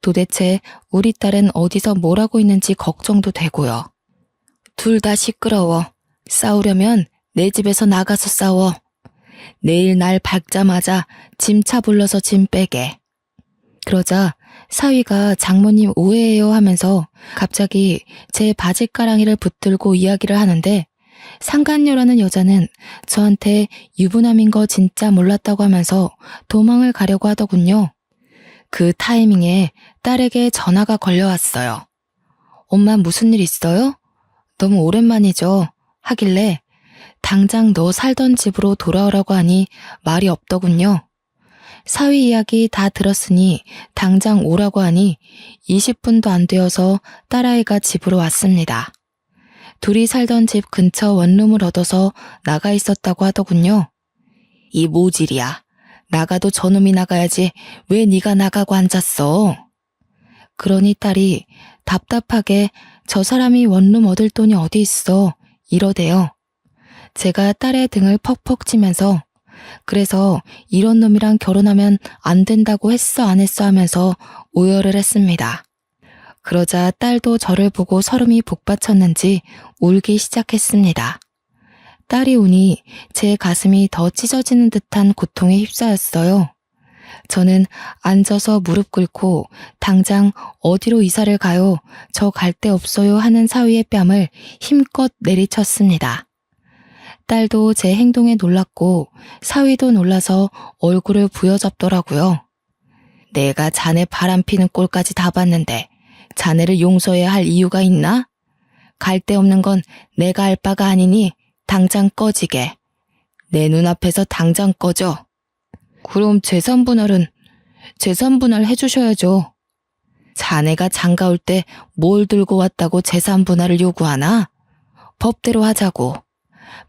Speaker 1: 도대체 우리 딸은 어디서 뭘 하고 있는지 걱정도 되고요. 둘 다 시끄러워. 싸우려면 내 집에서 나가서 싸워. 내일 날 밝자마자 짐차 불러서 짐 빼게. 그러자 사위가 장모님 오해해요 하면서 갑자기 제 바지가랑이를 붙들고 이야기를 하는데 상간녀라는 여자는 저한테 유부남인 거 진짜 몰랐다고 하면서 도망을 가려고 하더군요. 그 타이밍에 딸에게 전화가 걸려왔어요. 엄마 무슨 일 있어요? 너무 오랜만이죠. 하길래 당장 너 살던 집으로 돌아오라고 하니 말이 없더군요. 사위 이야기 다 들었으니 당장 오라고 하니 20분도 안 되어서 딸아이가 집으로 왔습니다. 둘이 살던 집 근처 원룸을 얻어서 나가 있었다고 하더군요. 이 모질이야. 나가도 저놈이 나가야지 왜 네가 나가고 앉았어? 그러니 딸이 답답하게 저 사람이 원룸 얻을 돈이 어디 있어 이러대요. 제가 딸의 등을 퍽퍽 치면서 그래서 이런 놈이랑 결혼하면 안 된다고 했어 안 했어 하면서 오열을 했습니다. 그러자 딸도 저를 보고 설움이 복받쳤는지 울기 시작했습니다. 딸이 우니 제 가슴이 더 찢어지는 듯한 고통에 휩싸였어요. 저는 앉아서 무릎 꿇고 당장 어디로 이사를 가요? 저 갈 데 없어요 하는 사위의 뺨을 힘껏 내리쳤습니다. 딸도 제 행동에 놀랐고 사위도 놀라서 얼굴을 부여잡더라고요. 내가 자네 바람피는 꼴까지 다 봤는데 자네를 용서해야 할 이유가 있나? 갈 데 없는 건 내가 알 바가 아니니 당장 꺼지게. 내 눈앞에서 당장 꺼져. 그럼 재산분할 해주셔야죠. 자네가 장가올 때 뭘 들고 왔다고 재산분할을 요구하나? 법대로 하자고.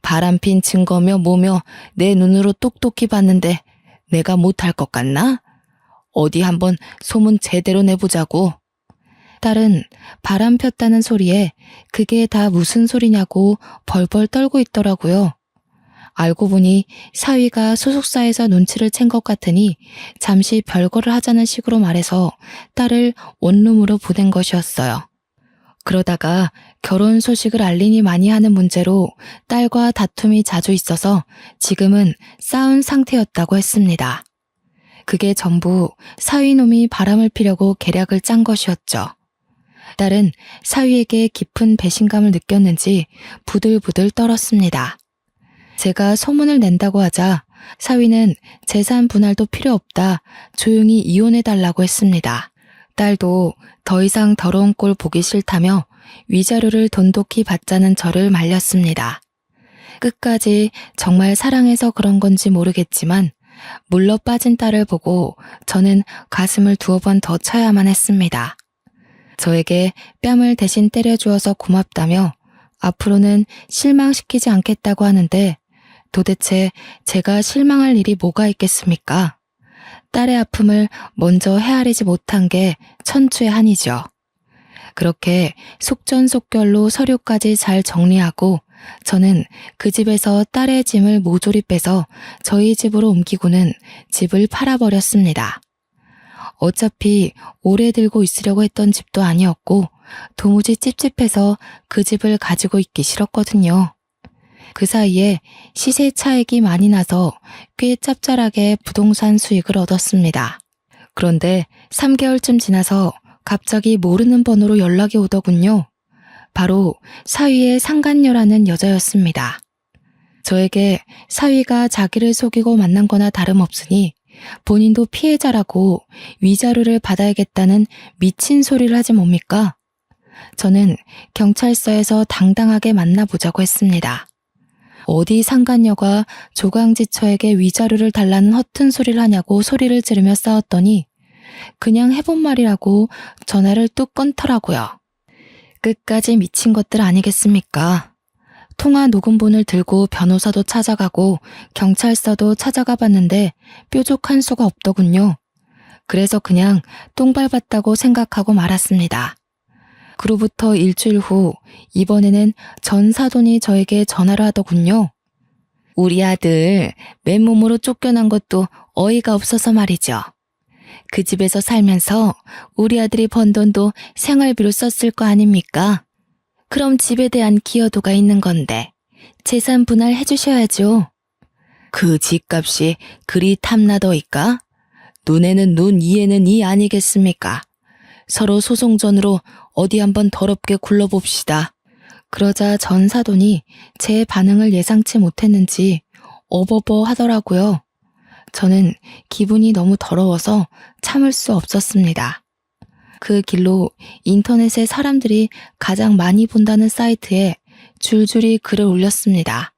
Speaker 1: 바람핀 증거며 뭐며 내 눈으로 똑똑히 봤는데 내가 못할 것 같나? 어디 한번 소문 제대로 내보자고. 딸은 바람 폈다는 소리에 그게 다 무슨 소리냐고 벌벌 떨고 있더라고요. 알고 보니 사위가 소속사에서 눈치를 챈 것 같으니 잠시 별거를 하자는 식으로 말해서 딸을 원룸으로 보낸 것이었어요. 그러다가 결혼 소식을 알리니 많이 하는 문제로 딸과 다툼이 자주 있어서 지금은 싸운 상태였다고 했습니다. 그게 전부 사위놈이 바람을 피려고 계략을 짠 것이었죠. 딸은 사위에게 깊은 배신감을 느꼈는지 부들부들 떨었습니다. 제가 소문을 낸다고 하자 사위는 재산 분할도 필요 없다. 조용히 이혼해달라고 했습니다. 딸도 더 이상 더러운 꼴 보기 싫다며 위자료를 돈독히 받자는 저를 말렸습니다. 끝까지 정말 사랑해서 그런 건지 모르겠지만 물러 빠진 딸을 보고 저는 가슴을 두어 번 더 쳐야만 했습니다. 저에게 뺨을 대신 때려주어서 고맙다며 앞으로는 실망시키지 않겠다고 하는데 도대체 제가 실망할 일이 뭐가 있겠습니까? 딸의 아픔을 먼저 헤아리지 못한 게 천추의 한이죠. 그렇게 속전속결로 서류까지 잘 정리하고 저는 그 집에서 딸의 짐을 모조리 빼서 저희 집으로 옮기고는 집을 팔아버렸습니다. 어차피 오래 들고 있으려고 했던 집도 아니었고 도무지 찝찝해서 그 집을 가지고 있기 싫었거든요. 그 사이에 시세 차익이 많이 나서 꽤 짭짤하게 부동산 수익을 얻었습니다. 그런데 3개월쯤 지나서 갑자기 모르는 번호로 연락이 오더군요. 바로 사위의 상간녀라는 여자였습니다. 저에게 사위가 자기를 속이고 만난 거나 다름없으니 본인도 피해자라고 위자료를 받아야겠다는 미친 소리를 하지 뭡니까? 저는 경찰서에서 당당하게 만나보자고 했습니다. 어디 상간녀가 조강지처에게 위자료를 달라는 허튼 소리를 하냐고 소리를 지르며 싸웠더니 그냥 해본 말이라고 전화를 뚝 끊더라고요. 끝까지 미친 것들 아니겠습니까? 통화 녹음본을 들고 변호사도 찾아가고 경찰서도 찾아가 봤는데 뾰족한 수가 없더군요. 그래서 그냥 똥 밟았다고 생각하고 말았습니다. 그로부터 일주일 후 이번에는 전 사돈이 저에게 전화를 하더군요. 우리 아들 맨몸으로 쫓겨난 것도 어이가 없어서 말이죠. 그 집에서 살면서 우리 아들이 번 돈도 생활비로 썼을 거 아닙니까? 그럼 집에 대한 기여도가 있는 건데 재산 분할해 주셔야죠. 그 집값이 그리 탐나더이까? 눈에는 눈, 이에는 이 아니겠습니까? 서로 소송전으로 어디 한번 더럽게 굴러봅시다. 그러자 전 사돈이 제 반응을 예상치 못했는지 어버버 하더라고요. 저는 기분이 너무 더러워서 참을 수 없었습니다. 그 길로 인터넷에 사람들이 가장 많이 본다는 사이트에 줄줄이 글을 올렸습니다.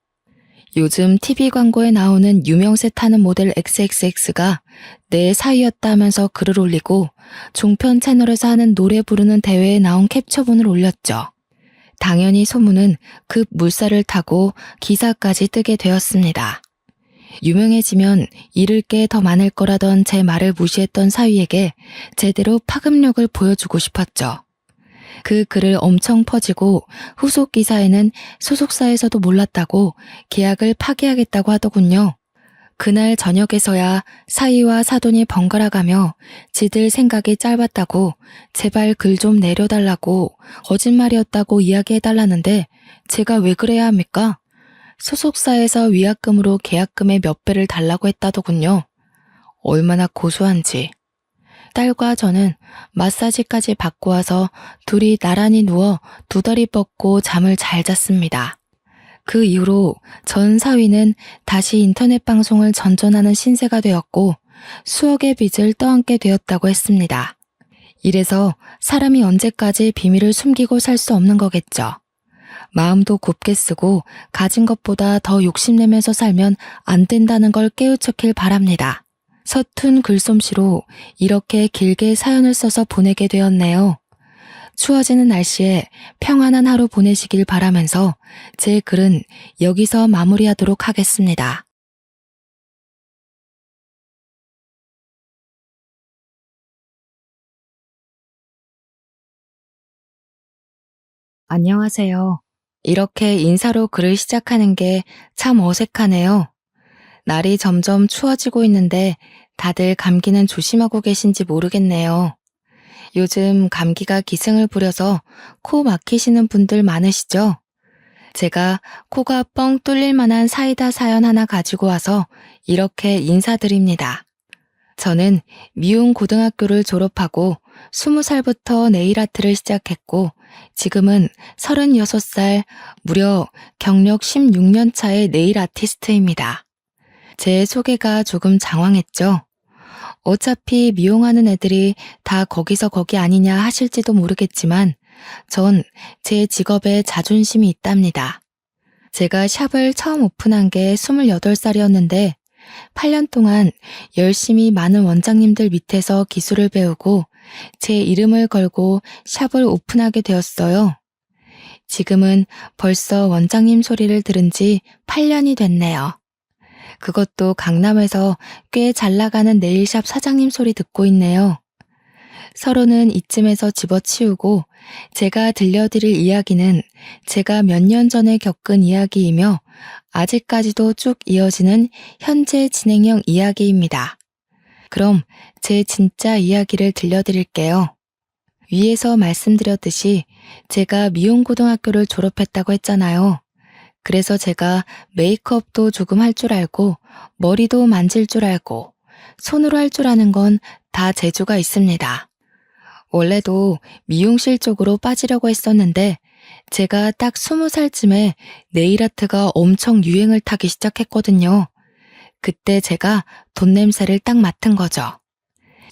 Speaker 1: 요즘 TV 광고에 나오는 유명세 타는 모델 XXX가 내 사위였다 하면서 글을 올리고 종편 채널에서 하는 노래 부르는 대회에 나온 캡처본을 올렸죠. 당연히 소문은 급 물살을 타고 기사까지 뜨게 되었습니다. 유명해지면 잃을 게 더 많을 거라던 제 말을 무시했던 사위에게 제대로 파급력을 보여주고 싶었죠. 그 글을 엄청 퍼지고 후속 기사에는 소속사에서도 몰랐다고 계약을 파기하겠다고 하더군요. 그날 저녁에서야 사위와 사돈이 번갈아가며 지들 생각이 짧았다고 제발 글 좀 내려달라고 거짓말이었다고 이야기해달라는데 제가 왜 그래야 합니까? 소속사에서 위약금으로 계약금의 몇 배를 달라고 했다더군요. 얼마나 고소한지. 딸과 저는 마사지까지 받고 와서 둘이 나란히 누워 두 다리 뻗고 잠을 잘 잤습니다. 그 이후로 전 사위는 다시 인터넷 방송을 전전하는 신세가 되었고 수억의 빚을 떠안게 되었다고 했습니다. 이래서 사람이 언제까지 비밀을 숨기고 살 수 없는 거겠죠. 마음도 곱게 쓰고 가진 것보다 더 욕심내면서 살면 안 된다는 걸 깨우쳤길 바랍니다. 서툰 글솜씨로 이렇게 길게 사연을 써서 보내게 되었네요. 추워지는 날씨에 평안한 하루 보내시길 바라면서 제 글은 여기서 마무리하도록 하겠습니다. 안녕하세요. 이렇게 인사로 글을 시작하는 게 참 어색하네요. 날이 점점 추워지고 있는데 다들 감기는 조심하고 계신지 모르겠네요. 요즘 감기가 기승을 부려서 코 막히시는 분들 많으시죠? 제가 코가 뻥 뚫릴 만한 사이다 사연 하나 가지고 와서 이렇게 인사드립니다. 저는 미용 고등학교를 졸업하고 20살부터 네일 아트를 시작했고 지금은 36살 무려 경력 16년 차의 네일 아티스트입니다. 제 소개가 조금 장황했죠? 어차피 미용하는 애들이 다 거기서 거기 아니냐 하실지도 모르겠지만 전 제 직업에 자존심이 있답니다. 제가 샵을 처음 오픈한 게 28살이었는데 8년 동안 열심히 많은 원장님들 밑에서 기술을 배우고 제 이름을 걸고 샵을 오픈하게 되었어요. 지금은 벌써 원장님 소리를 들은 지 8년이 됐네요. 그것도 강남에서 꽤 잘 나가는 네일샵 사장님 소리 듣고 있네요. 서로는 이쯤에서 집어치우고 제가 들려드릴 이야기는 제가 몇 년 전에 겪은 이야기이며 아직까지도 쭉 이어지는 현재 진행형 이야기입니다. 그럼 제 진짜 이야기를 들려드릴게요. 위에서 말씀드렸듯이 제가 미용고등학교를 졸업했다고 했잖아요. 그래서 제가 메이크업도 조금 할 줄 알고 머리도 만질 줄 알고 손으로 할 줄 아는 건 다 재주가 있습니다. 원래도 미용실 쪽으로 빠지려고 했었는데 제가 딱 20살쯤에 네일아트가 엄청 유행을 타기 시작했거든요. 그때 제가 돈 냄새를 딱 맡은 거죠.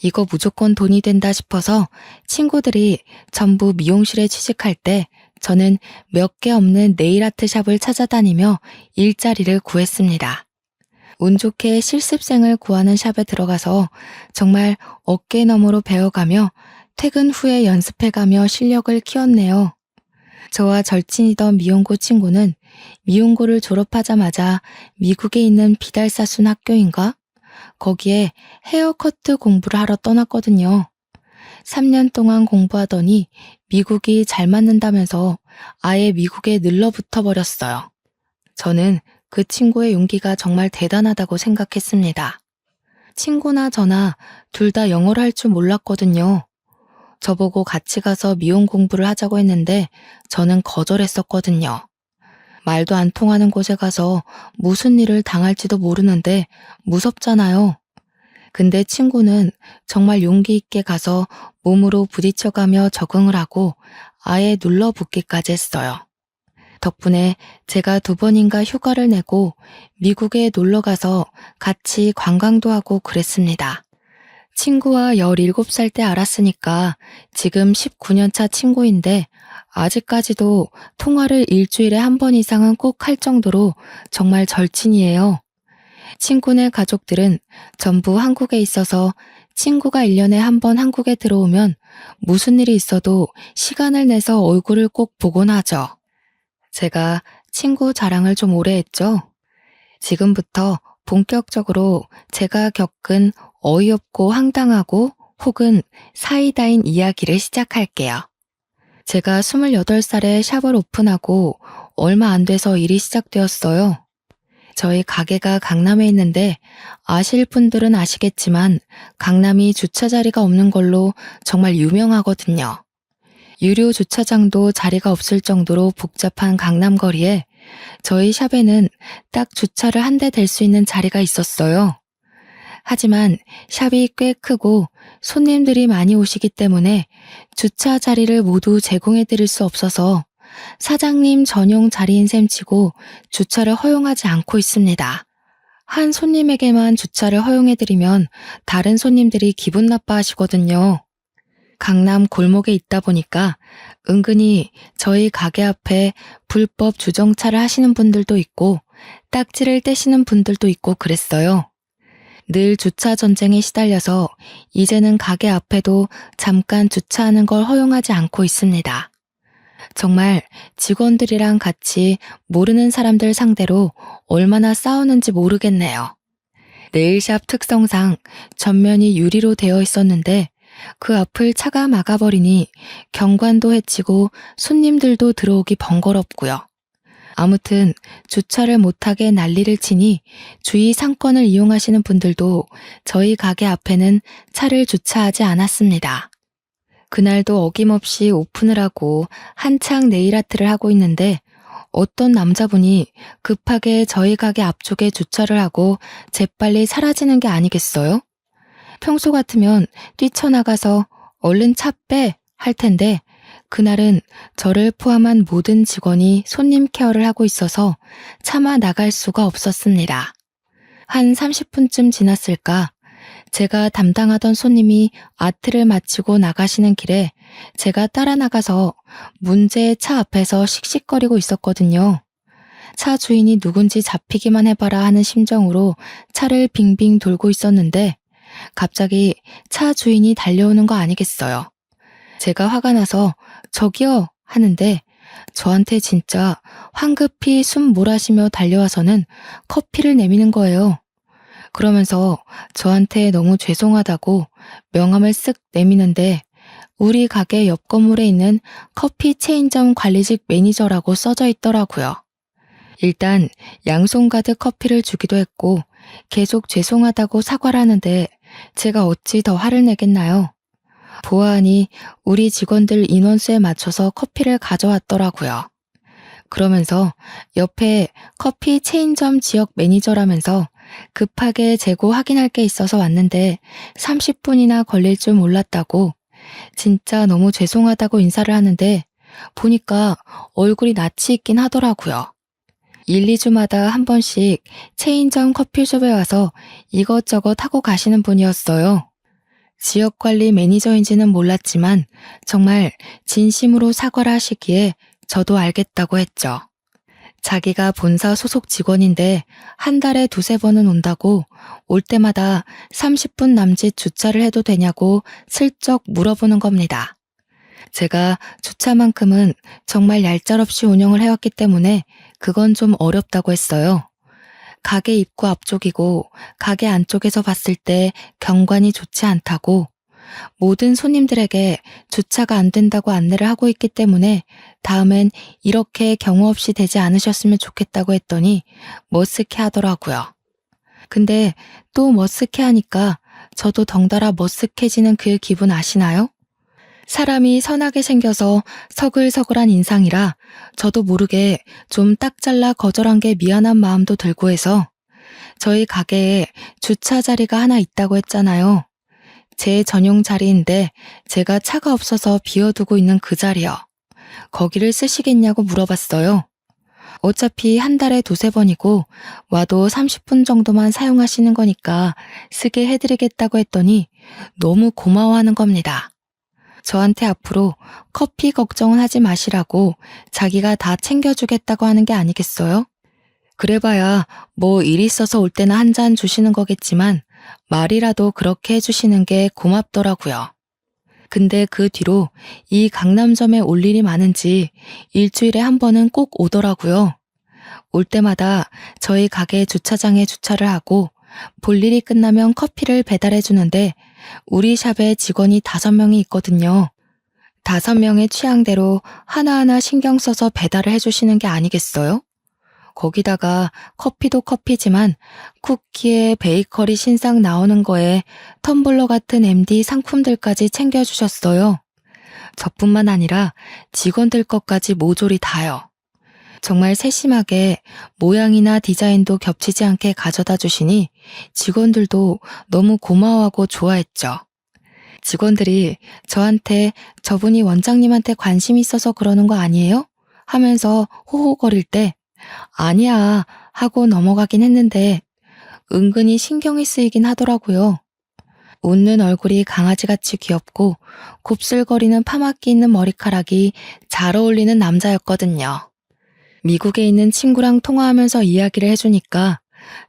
Speaker 1: 이거 무조건 돈이 된다 싶어서 친구들이 전부 미용실에 취직할 때 저는 몇 개 없는 네일아트 샵을 찾아다니며 일자리를 구했습니다. 운 좋게 실습생을 구하는 샵에 들어가서 정말 어깨너머로 배워가며 퇴근 후에 연습해가며 실력을 키웠네요. 저와 절친이던 미용고 친구는 미용고를 졸업하자마자 미국에 있는 비달사순 학교인가? 거기에 헤어커트 공부를 하러 떠났거든요. 3년 동안 공부하더니 미국이 잘 맞는다면서 아예 미국에 늘러붙어 버렸어요. 저는 그 친구의 용기가 정말 대단하다고 생각했습니다. 친구나 저나 둘 다 영어를 할 줄 몰랐거든요. 저보고 같이 가서 미용 공부를 하자고 했는데 저는 거절했었거든요. 말도 안 통하는 곳에 가서 무슨 일을 당할지도 모르는데 무섭잖아요. 근데 친구는 정말 용기 있게 가서 몸으로 부딪혀가며 적응을 하고 아예 눌러붙기까지 했어요. 덕분에 제가 2번인가 휴가를 내고 미국에 놀러가서 같이 관광도 하고 그랬습니다. 친구와 17살 때 알았으니까 지금 19년 차 친구인데 아직까지도 통화를 일주일에 1번 이상은 꼭 할 정도로 정말 절친이에요. 친구네 가족들은 전부 한국에 있어서 친구가 1년에 1번 한국에 들어오면 무슨 일이 있어도 시간을 내서 얼굴을 꼭 보곤 하죠. 제가 친구 자랑을 좀 오래 했죠. 지금부터 본격적으로 제가 겪은 어이없고 황당하고 혹은 사이다인 이야기를 시작할게요. 제가 28살에 샵을 오픈하고 얼마 안 돼서 일이 시작되었어요. 저희 가게가 강남에 있는데 아실 분들은 아시겠지만 강남이 주차 자리가 없는 걸로 정말 유명하거든요. 유료 주차장도 자리가 없을 정도로 복잡한 강남 거리에 저희 샵에는 딱 주차를 한 대 댈 수 있는 자리가 있었어요. 하지만 샵이 꽤 크고 손님들이 많이 오시기 때문에 주차 자리를 모두 제공해 드릴 수 없어서 사장님 전용 자리인 셈 치고 주차를 허용하지 않고 있습니다. 한 손님에게만 주차를 허용해 드리면 다른 손님들이 기분 나빠하시거든요. 강남 골목에 있다 보니까 은근히 저희 가게 앞에 불법 주정차를 하시는 분들도 있고 딱지를 떼시는 분들도 있고 그랬어요. 늘 주차 전쟁에 시달려서 이제는 가게 앞에도 잠깐 주차하는 걸 허용하지 않고 있습니다. 정말 직원들이랑 같이 모르는 사람들 상대로 얼마나 싸우는지 모르겠네요. 네일샵 특성상 전면이 유리로 되어 있었는데 그 앞을 차가 막아버리니 경관도 해치고 손님들도 들어오기 번거롭고요. 아무튼 주차를 못하게 난리를 치니 주위 상권을 이용하시는 분들도 저희 가게 앞에는 차를 주차하지 않았습니다. 그날도 어김없이 오픈을 하고 한창 네일아트를 하고 있는데 어떤 남자분이 급하게 저희 가게 앞쪽에 주차를 하고 재빨리 사라지는 게 아니겠어요? 평소 같으면 뛰쳐나가서 얼른 차 빼 할 텐데 그날은 저를 포함한 모든 직원이 손님 케어를 하고 있어서 차마 나갈 수가 없었습니다. 한 30분쯤 지났을까? 제가 담당하던 손님이 아트를 마치고 나가시는 길에 제가 따라 나가서 문제의 차 앞에서 씩씩거리고 있었거든요. 차 주인이 누군지 잡히기만 해봐라 하는 심정으로 차를 빙빙 돌고 있었는데 갑자기 차 주인이 달려오는 거 아니겠어요. 제가 화가 나서 저기요 하는데 저한테 진짜 황급히 숨 몰아쉬며 달려와서는 커피를 내미는 거예요. 그러면서 저한테 너무 죄송하다고 명함을 쓱 내미는데 우리 가게 옆 건물에 있는 커피 체인점 관리직 매니저라고 써져 있더라고요. 일단 양손 가득 커피를 주기도 했고 계속 죄송하다고 사과를 하는데 제가 어찌 더 화를 내겠나요? 보아하니 우리 직원들 인원수에 맞춰서 커피를 가져왔더라고요. 그러면서 옆에 커피 체인점 지역 매니저라면서 급하게 재고 확인할 게 있어서 왔는데 30분이나 걸릴 줄 몰랐다고 진짜 너무 죄송하다고 인사를 하는데 보니까 얼굴이 낯이 있긴 하더라고요. 1, 2주마다 한 번씩 체인점 커피숍에 와서 이것저것 하고 가시는 분이었어요. 지역관리 매니저인지는 몰랐지만 정말 진심으로 사과를 하시기에 저도 알겠다고 했죠. 자기가 본사 소속 직원인데 한 달에 두세 번은 온다고 올 때마다 30분 남짓 주차를 해도 되냐고 슬쩍 물어보는 겁니다. 제가 주차만큼은 정말 얄짤없이 운영을 해왔기 때문에 그건 좀 어렵다고 했어요. 가게 입구 앞쪽이고 가게 안쪽에서 봤을 때 경관이 좋지 않다고 모든 손님들에게 주차가 안 된다고 안내를 하고 있기 때문에 다음엔 이렇게 경우 없이 되지 않으셨으면 좋겠다고 했더니 머쓱해 하더라고요. 근데 또 머쓱해 하니까 저도 덩달아 머쓱해지는 그 기분 아시나요? 사람이 선하게 생겨서 서글서글한 인상이라 저도 모르게 좀 딱 잘라 거절한 게 미안한 마음도 들고 해서 저희 가게에 주차 자리가 하나 있다고 했잖아요. 제 전용 자리인데 제가 차가 없어서 비워두고 있는 그 자리요. 거기를 쓰시겠냐고 물어봤어요. 어차피 한 달에 두세 번이고 와도 30분 정도만 사용하시는 거니까 쓰게 해드리겠다고 했더니 너무 고마워하는 겁니다. 저한테 앞으로 커피 걱정은 하지 마시라고 자기가 다 챙겨주겠다고 하는 게 아니겠어요? 그래봐야 뭐 일 있어서 올 때나 한 잔 주시는 거겠지만 말이라도 그렇게 해주시는 게 고맙더라고요. 근데 그 뒤로 이 강남점에 올 일이 많은지 일주일에 한 번은 꼭 오더라고요. 올 때마다 저희 가게 주차장에 주차를 하고 볼 일이 끝나면 커피를 배달해 주는데 우리 샵에 직원이 5명이 있거든요. 5명의 취향대로 하나하나 신경 써서 배달을 해주시는 게 아니겠어요? 거기다가 커피도 커피지만 쿠키에 베이커리 신상 나오는 거에 텀블러 같은 MD 상품들까지 챙겨주셨어요. 저뿐만 아니라 직원들 것까지 모조리 다요. 정말 세심하게 모양이나 디자인도 겹치지 않게 가져다 주시니 직원들도 너무 고마워하고 좋아했죠. 직원들이 저한테 저분이 원장님한테 관심 있어서 그러는 거 아니에요? 하면서 호호거릴 때 아니야 하고 넘어가긴 했는데 은근히 신경이 쓰이긴 하더라고요. 웃는 얼굴이 강아지같이 귀엽고 곱슬거리는 파마끼 있는 머리카락이 잘 어울리는 남자였거든요. 미국에 있는 친구랑 통화하면서 이야기를 해주니까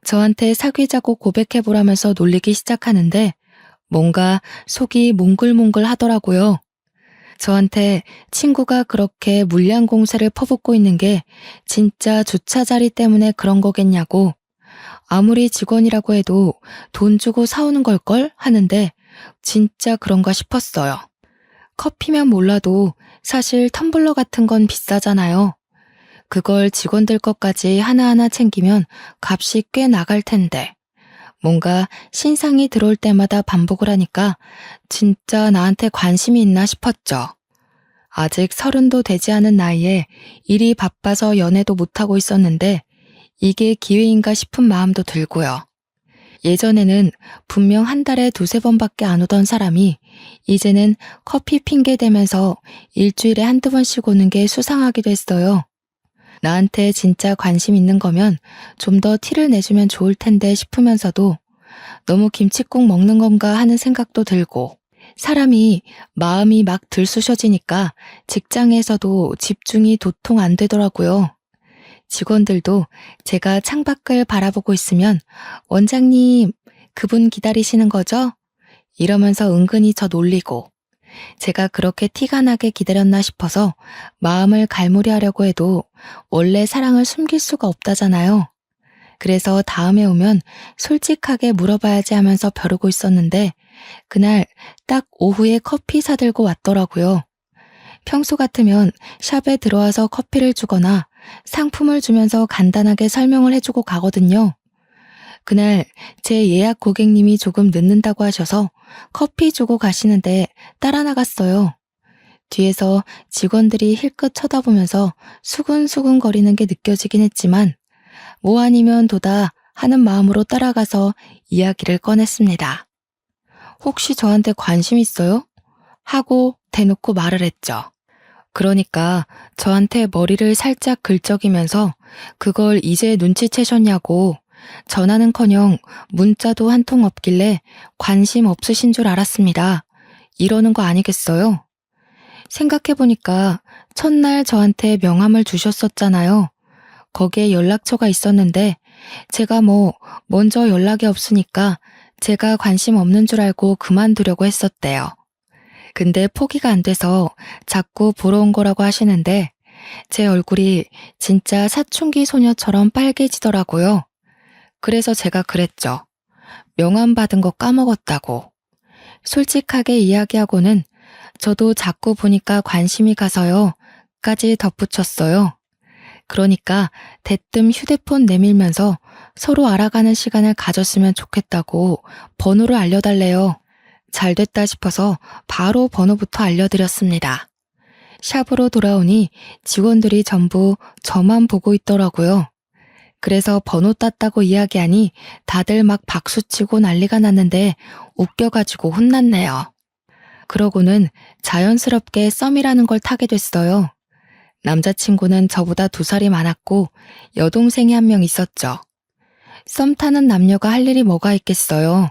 Speaker 1: 저한테 사귀자고 고백해보라면서 놀리기 시작하는데 뭔가 속이 몽글몽글 하더라고요. 저한테 친구가 그렇게 물량 공세를 퍼붓고 있는 게 진짜 주차 자리 때문에 그런 거겠냐고 아무리 직원이라고 해도 돈 주고 사오는 걸걸 하는데 진짜 그런가 싶었어요. 커피면 몰라도 사실 텀블러 같은 건 비싸잖아요. 그걸 직원들 것까지 하나하나 챙기면 값이 꽤 나갈 텐데 뭔가 신상이 들어올 때마다 반복을 하니까 진짜 나한테 관심이 있나 싶었죠. 아직 30도 되지 않은 나이에 일이 바빠서 연애도 못하고 있었는데 이게 기회인가 싶은 마음도 들고요. 예전에는 분명 한 달에 두세 번밖에 안 오던 사람이 이제는 커피 핑계 대면서 일주일에 한두 번씩 오는 게 수상하기도 했어요. 나한테 진짜 관심 있는 거면 좀 더 티를 내주면 좋을 텐데 싶으면서도 너무 김칫국 먹는 건가 하는 생각도 들고 사람이 마음이 막 들쑤셔지니까 직장에서도 집중이 도통 안 되더라고요. 직원들도 제가 창밖을 바라보고 있으면 원장님, 그분 기다리시는 거죠? 이러면서 은근히 저 놀리고 제가 그렇게 티가 나게 기다렸나 싶어서 마음을 갈무리하려고 해도 원래 사랑을 숨길 수가 없다잖아요. 그래서 다음에 오면 솔직하게 물어봐야지 하면서 벼르고 있었는데 그날 딱 오후에 커피 사들고 왔더라고요. 평소 같으면 샵에 들어와서 커피를 주거나 상품을 주면서 간단하게 설명을 해주고 가거든요. 그날 제 예약 고객님이 조금 늦는다고 하셔서 커피 주고 가시는데 따라 나갔어요. 뒤에서 직원들이 힐끗 쳐다보면서 수근수근 거리는 게 느껴지긴 했지만 뭐 아니면 도다 하는 마음으로 따라가서 이야기를 꺼냈습니다. 혹시 저한테 관심 있어요? 하고 대놓고 말을 했죠. 그러니까 저한테 머리를 살짝 긁적이면서 그걸 이제 눈치채셨냐고 전화는커녕 문자도 한 통 없길래 관심 없으신 줄 알았습니다. 이러는 거 아니겠어요? 생각해보니까 첫날 저한테 명함을 주셨었잖아요. 거기에 연락처가 있었는데 제가 먼저 연락이 없으니까 제가 관심 없는 줄 알고 그만두려고 했었대요. 근데 포기가 안 돼서 자꾸 보러 온 거라고 하시는데 제 얼굴이 진짜 사춘기 소녀처럼 빨개지더라고요. 그래서 제가 그랬죠. 명함 받은 거 까먹었다고. 솔직하게 이야기하고는 저도 자꾸 보니까 관심이 가서요. 까지 덧붙였어요. 그러니까 대뜸 휴대폰 내밀면서 서로 알아가는 시간을 가졌으면 좋겠다고 번호를 알려달래요. 잘 됐다 싶어서 바로 번호부터 알려드렸습니다. 샵으로 돌아오니 직원들이 전부 저만 보고 있더라고요. 그래서 번호 땄다고 이야기하니 다들 막 박수치고 난리가 났는데 웃겨가지고 혼났네요. 그러고는 자연스럽게 썸이라는 걸 타게 됐어요. 남자친구는 저보다 2살이 많았고 여동생이 한 명 있었죠. 썸 타는 남녀가 할 일이 뭐가 있겠어요.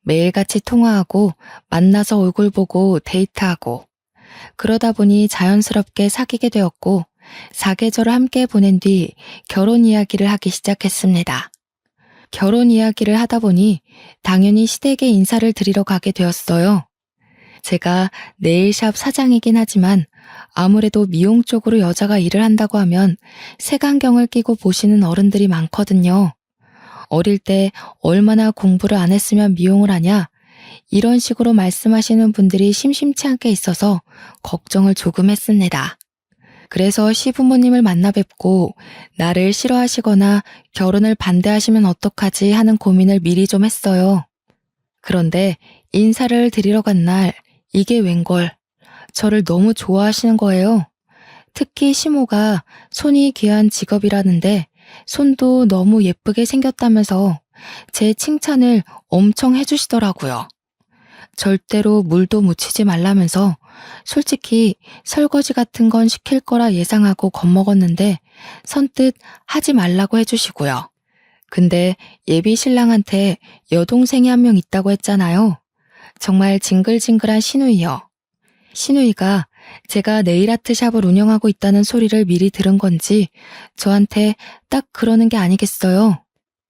Speaker 1: 매일같이 통화하고 만나서 얼굴 보고 데이트하고 그러다 보니 자연스럽게 사귀게 되었고 4계절을 함께 보낸 뒤 결혼 이야기를 하기 시작했습니다. 결혼 이야기를 하다 보니 당연히 시댁에 인사를 드리러 가게 되었어요. 제가 네일샵 사장이긴 하지만 아무래도 미용 쪽으로 여자가 일을 한다고 하면 색안경을 끼고 보시는 어른들이 많거든요. 어릴 때 얼마나 공부를 안 했으면 미용을 하냐 이런 식으로 말씀하시는 분들이 심심치 않게 있어서 걱정을 조금 했습니다. 그래서 시부모님을 만나 뵙고 나를 싫어하시거나 결혼을 반대하시면 어떡하지 하는 고민을 미리 좀 했어요. 그런데 인사를 드리러 간 날 이게 웬걸 저를 너무 좋아하시는 거예요. 특히 시모가 손이 귀한 직업이라는데 손도 너무 예쁘게 생겼다면서 제 칭찬을 엄청 해주시더라고요. 절대로 물도 묻히지 말라면서 솔직히 설거지 같은 건 시킬 거라 예상하고 겁먹었는데 선뜻 하지 말라고 해주시고요. 근데 예비 신랑한테 여동생이 한 명 있다고 했잖아요. 정말 징글징글한 시누이요. 시누이가 제가 네일아트 샵을 운영하고 있다는 소리를 미리 들은 건지 저한테 딱 그러는 게 아니겠어요.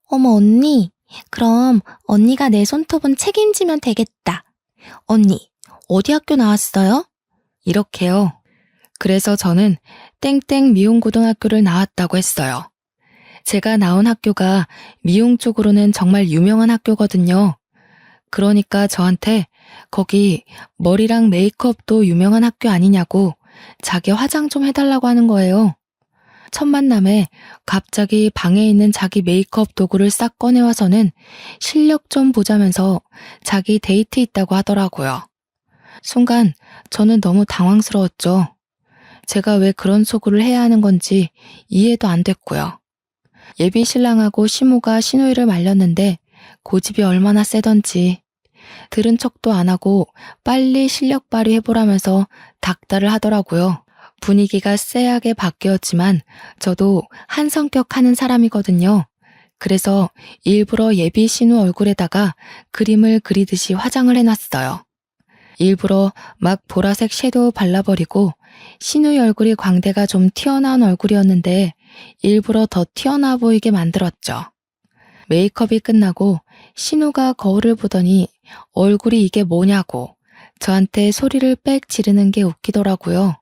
Speaker 2: 어머, 언니. 그럼 언니가 내 손톱은 책임지면 되겠다. 언니, 어디 학교 나왔어요?
Speaker 1: 이렇게요. 그래서 저는 땡땡 미용고등학교를 나왔다고 했어요. 제가 나온 학교가 미용 쪽으로는 정말 유명한 학교거든요. 그러니까 저한테 거기 머리랑 메이크업도 유명한 학교 아니냐고 자기 화장 좀 해달라고 하는 거예요. 첫 만남에 갑자기 방에 있는 자기 메이크업 도구를 싹 꺼내와서는 실력 좀 보자면서 자기 데이트 있다고 하더라고요. 순간 저는 너무 당황스러웠죠. 제가 왜 그런 소구를 해야 하는 건지 이해도 안 됐고요. 예비 신랑하고 시모가 시누이를 말렸는데 고집이 얼마나 세던지 들은 척도 안 하고 빨리 실력 발휘해보라면서 닥달을 하더라고요. 분위기가 쎄하게 바뀌었지만 저도 한 성격 하는 사람이거든요. 그래서 일부러 예비 신우 얼굴에다가 그림을 그리듯이 화장을 해놨어요. 일부러 막 보라색 섀도우 발라버리고 신우의 얼굴이 광대가 좀 튀어나온 얼굴이었는데 일부러 더 튀어나와 보이게 만들었죠. 메이크업이 끝나고 신우가 거울을 보더니 얼굴이 이게 뭐냐고 저한테 소리를 빽 지르는 게 웃기더라고요.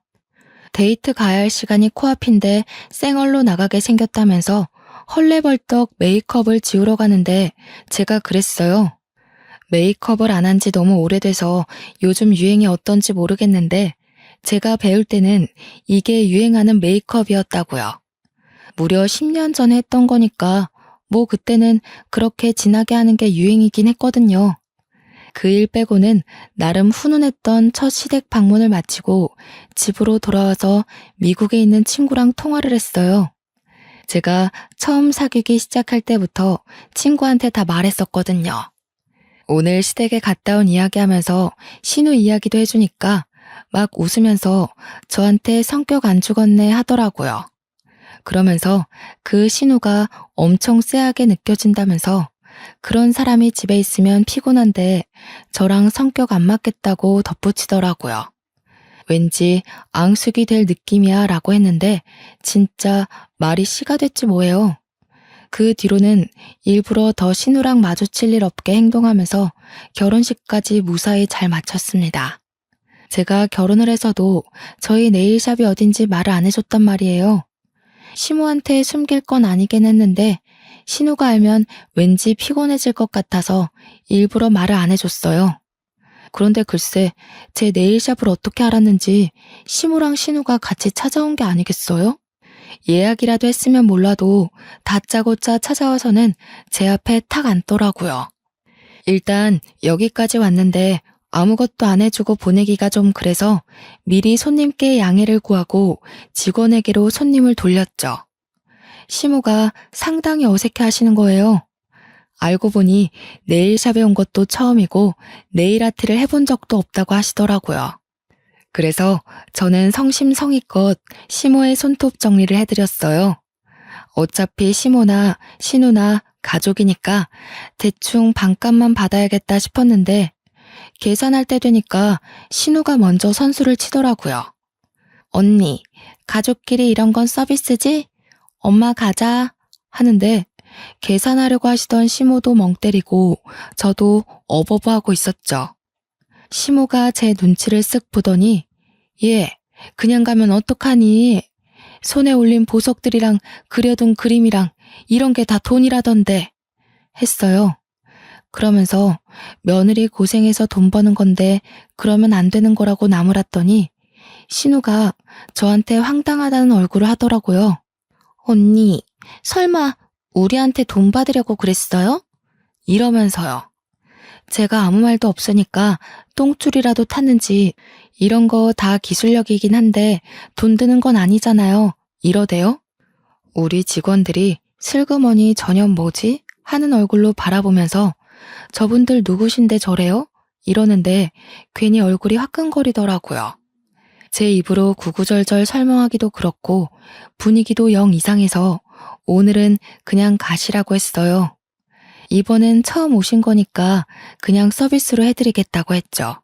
Speaker 1: 데이트 가야 할 시간이 코앞인데 쌩얼로 나가게 생겼다면서 헐레벌떡 메이크업을 지우러 가는데 제가 그랬어요. 메이크업을 안 한 지 너무 오래돼서 요즘 유행이 어떤지 모르겠는데 제가 배울 때는 이게 유행하는 메이크업이었다고요. 무려 10년 전에 했던 거니까 뭐 그때는 그렇게 진하게 하는 게 유행이긴 했거든요. 그 일 빼고는 나름 훈훈했던 첫 시댁 방문을 마치고 집으로 돌아와서 미국에 있는 친구랑 통화를 했어요. 제가 처음 사귀기 시작할 때부터 친구한테 다 말했었거든요. 오늘 시댁에 갔다 온 이야기하면서 신우 이야기도 해주니까 막 웃으면서 저한테 성격 안 죽었네 하더라고요. 그러면서 그 신우가 엄청 쎄하게 느껴진다면서 그런 사람이 집에 있으면 피곤한데 저랑 성격 안 맞겠다고 덧붙이더라고요. 왠지 앙숙이 될 느낌이야 라고 했는데 진짜 말이 씨가 됐지 뭐예요. 그 뒤로는 일부러 더 신우랑 마주칠 일 없게 행동하면서 결혼식까지 무사히 잘 마쳤습니다. 제가 결혼을 해서도 저희 네일샵이 어딘지 말을 안 해줬단 말이에요. 시모한테 숨길 건 아니긴 했는데 신우가 알면 왠지 피곤해질 것 같아서 일부러 말을 안 해줬어요. 그런데 글쎄 제 네일샵을 어떻게 알았는지 시모랑 신우가 같이 찾아온 게 아니겠어요? 예약이라도 했으면 몰라도 다짜고짜 찾아와서는 제 앞에 탁 앉더라고요. 일단 여기까지 왔는데 아무것도 안 해주고 보내기가 좀 그래서 미리 손님께 양해를 구하고 직원에게로 손님을 돌렸죠. 시모가 상당히 어색해 하시는 거예요. 알고 보니 네일샵에 온 것도 처음이고 네일 아트를 해본 적도 없다고 하시더라고요. 그래서 저는 성심성의껏 시모의 손톱 정리를 해드렸어요. 어차피 시모나 신우나 가족이니까 대충 반값만 받아야겠다 싶었는데 계산할 때 되니까 신우가 먼저 선수를 치더라고요. 언니, 가족끼리 이런 건 서비스지? 엄마 가자 하는데 계산하려고 하시던 시모도 멍 때리고 저도 어버버하고 있었죠. 시모가 제 눈치를 쓱 보더니 얘, 그냥 가면 어떡하니? 손에 올린 보석들이랑 그려둔 그림이랑 이런 게 다 돈이라던데 했어요. 그러면서 며느리 고생해서 돈 버는 건데 그러면 안 되는 거라고 나무랐더니 신우가 저한테 황당하다는 얼굴을 하더라고요. 언니, 설마 우리한테 돈 받으려고 그랬어요? 이러면서요. 제가 아무 말도 없으니까 똥줄이라도 탔는지 이런 거 다 기술력이긴 한데 돈 드는 건 아니잖아요. 이러대요. 우리 직원들이 슬그머니 저년 뭐지? 하는 얼굴로 바라보면서 저분들 누구신데 저래요? 이러는데 괜히 얼굴이 화끈거리더라고요. 제 입으로 구구절절 설명하기도 그렇고 분위기도 영 이상해서 오늘은 그냥 가시라고 했어요. 이번엔 처음 오신 거니까 그냥 서비스로 해드리겠다고 했죠.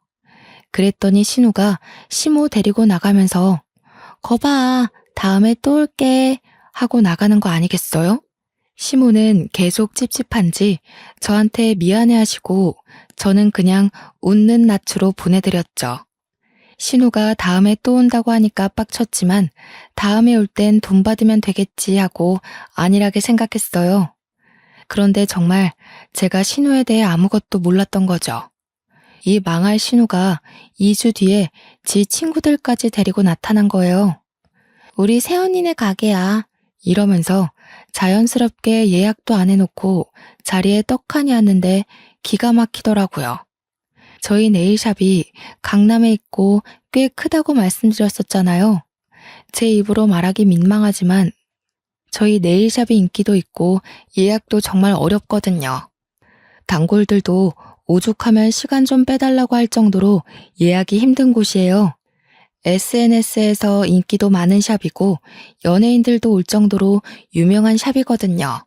Speaker 1: 그랬더니 신우가 시모 데리고 나가면서 거봐, 다음에 또 올게 하고 나가는 거 아니겠어요? 시모는 계속 찝찝한지 저한테 미안해하시고 저는 그냥 웃는 낯으로 보내드렸죠. 신우가 다음에 또 온다고 하니까 빡쳤지만 다음에 올 땐 돈 받으면 되겠지 하고 안일하게 생각했어요. 그런데 정말 제가 신우에 대해 아무것도 몰랐던 거죠. 이 망할 신우가 2주 뒤에 지 친구들까지 데리고 나타난 거예요. 우리 새언니네 가게야. 이러면서 자연스럽게 예약도 안 해놓고 자리에 떡하니 앉는데 기가 막히더라고요. 저희 네일샵이 강남에 있고 꽤 크다고 말씀드렸었잖아요. 제 입으로 말하기 민망하지만 저희 네일샵이 인기도 있고 예약도 정말 어렵거든요. 단골들도 오죽하면 시간 좀 빼달라고 할 정도로 예약이 힘든 곳이에요. SNS에서 인기도 많은 샵이고 연예인들도 올 정도로 유명한 샵이거든요.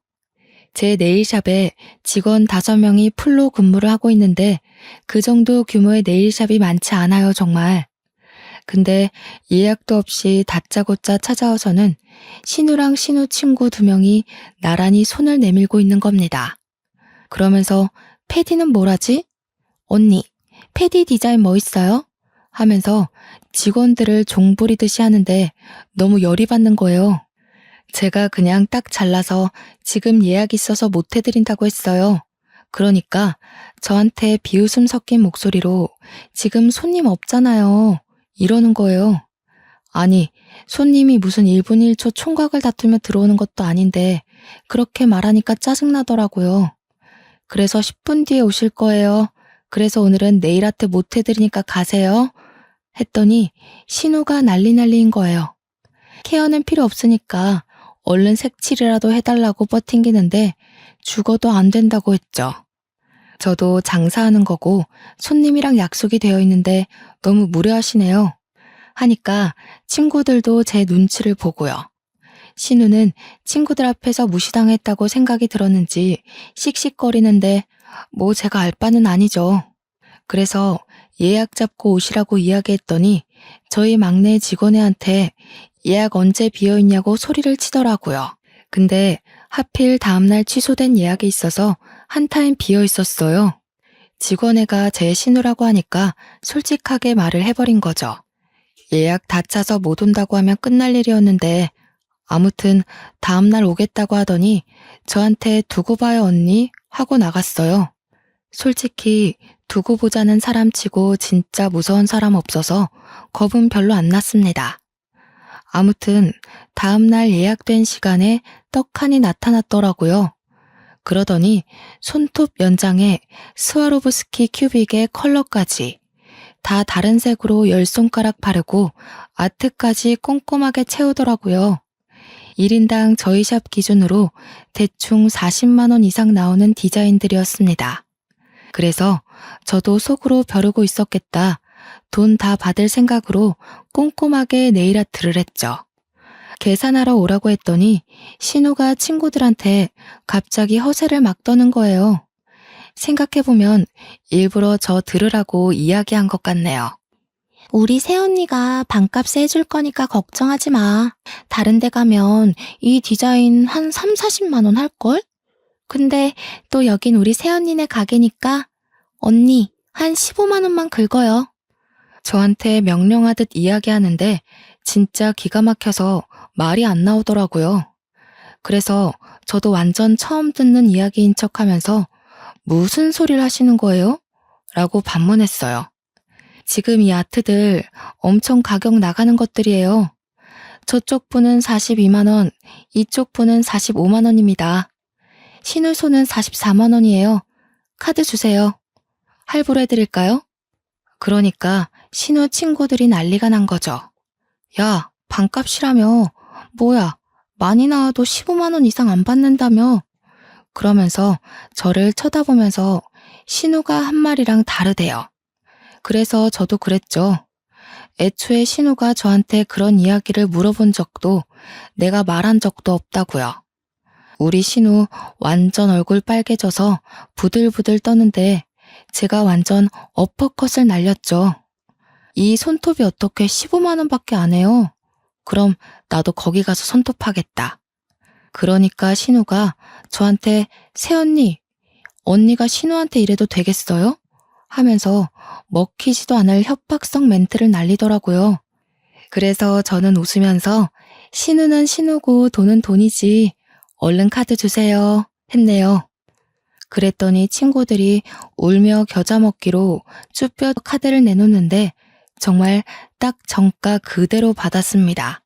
Speaker 1: 제 네일샵에 직원 5명이 풀로 근무를 하고 있는데 그 정도 규모의 네일샵이 많지 않아요, 정말. 근데 예약도 없이 다짜고짜 찾아와서는 신우랑 신우 친구 2명이 나란히 손을 내밀고 있는 겁니다. 그러면서 패디는 뭐라지? 언니, 패디 디자인 멋있어요? 하면서 직원들을 종부리듯이 하는데 너무 열이 받는 거예요. 제가 그냥 딱 잘라서 지금 예약 있어서 못 해드린다고 했어요. 그러니까 저한테 비웃음 섞인 목소리로 지금 손님 없잖아요. 이러는 거예요. 아니, 손님이 무슨 1분 1초 총각을 다투며 들어오는 것도 아닌데 그렇게 말하니까 짜증나더라고요. 그래서 10분 뒤에 오실 거예요. 그래서 오늘은 네일 아트 못 해드리니까 가세요. 했더니 신호가 난리인 거예요. 케어는 필요 없으니까 얼른 색칠이라도 해달라고 버팅기는데 죽어도 안 된다고 했죠. 저도 장사하는 거고 손님이랑 약속이 되어 있는데 너무 무례하시네요. 하니까 친구들도 제 눈치를 보고요. 신우는 친구들 앞에서 무시당했다고 생각이 들었는지 씩씩거리는데 뭐 제가 알 바는 아니죠. 그래서 예약 잡고 오시라고 이야기했더니 저희 막내 직원애한테 예약 언제 비어있냐고 소리를 치더라고요. 근데 하필 다음날 취소된 예약이 있어서 한 타임 비어 있었어요. 직원애가 제 신우라고 하니까 솔직하게 말을 해버린 거죠. 예약 다 차서 못 온다고 하면 끝날 일이었는데 아무튼 다음날 오겠다고 하더니 저한테 두고 봐요 언니 하고 나갔어요. 솔직히 두고 보자는 사람치고 진짜 무서운 사람 없어서 겁은 별로 안 났습니다. 아무튼 다음날 예약된 시간에 떡하니 나타났더라고요. 그러더니 손톱 연장에 스와로브스키 큐빅의 컬러까지 다 다른 색으로 10손가락 바르고 아트까지 꼼꼼하게 채우더라고요. 1인당 저희 샵 기준으로 대충 40만 원 이상 나오는 디자인들이었습니다. 그래서 저도 속으로 벼르고 있었겠다. 돈 다 받을 생각으로 꼼꼼하게 네일 아트를 했죠. 계산하러 오라고 했더니 신우가 친구들한테 갑자기 허세를 막 떠는 거예요. 생각해보면 일부러 저 들으라고 이야기한 것 같네요.
Speaker 2: 우리 새언니가 반값에 해줄 거니까 걱정하지 마. 다른 데 가면 이 디자인 한 3, 40만 원 할걸? 근데 또 여긴 우리 새언니네 가게니까 언니 한 15만 원만 긁어요.
Speaker 1: 저한테 명령하듯 이야기하는데 진짜 기가 막혀서 말이 안 나오더라고요. 그래서 저도 완전 처음 듣는 이야기인 척하면서 무슨 소리를 하시는 거예요? 라고 반문했어요. 지금 이 아트들 엄청 가격 나가는 것들이에요. 저쪽 분은 42만 원, 이쪽 분은 45만 원입니다. 신우소는 44만 원이에요. 카드 주세요. 할부로 해드릴까요? 그러니까 신우 친구들이 난리가 난 거죠. 야, 반값이라며. 뭐야, 많이 나와도 15만 원 이상 안 받는다며. 그러면서 저를 쳐다보면서 신우가 한 말이랑 다르대요. 그래서 저도 그랬죠. 애초에 신우가 저한테 그런 이야기를 물어본 적도 내가 말한 적도 없다고요. 우리 신우 완전 얼굴 빨개져서 부들부들 떠는데 제가 완전 어퍼컷을 날렸죠. 이 손톱이 어떻게 15만 원밖에 안 해요? 그럼 나도 거기 가서 손톱하겠다. 그러니까 신우가 저한테 새언니, 언니가 신우한테 이래도 되겠어요? 하면서 먹히지도 않을 협박성 멘트를 날리더라고요. 그래서 저는 웃으면서 신우는 신우고 돈은 돈이지. 얼른 카드 주세요. 했네요. 그랬더니 친구들이 울며 겨자 먹기로 쭈뼛 카드를 내놓는데 정말 딱 정가 그대로 받았습니다.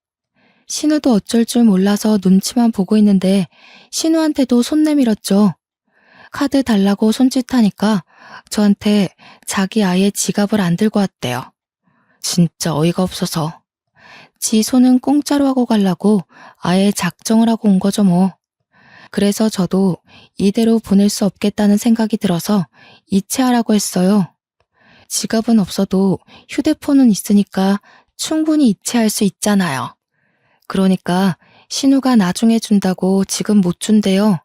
Speaker 1: 신우도 어쩔 줄 몰라서 눈치만 보고 있는데 신우한테도 손 내밀었죠. 카드 달라고 손짓하니까 저한테 자기 아예 지갑을 안 들고 왔대요. 진짜 어이가 없어서. 지 손은 공짜로 하고 가려고 아예 작정을 하고 온 거죠 뭐. 그래서 저도 이대로 보낼 수 없겠다는 생각이 들어서 이체하라고 했어요. 지갑은 없어도 휴대폰은 있으니까 충분히 이체할 수 있잖아요. 그러니까 신우가 나중에 준다고 지금 못 준대요.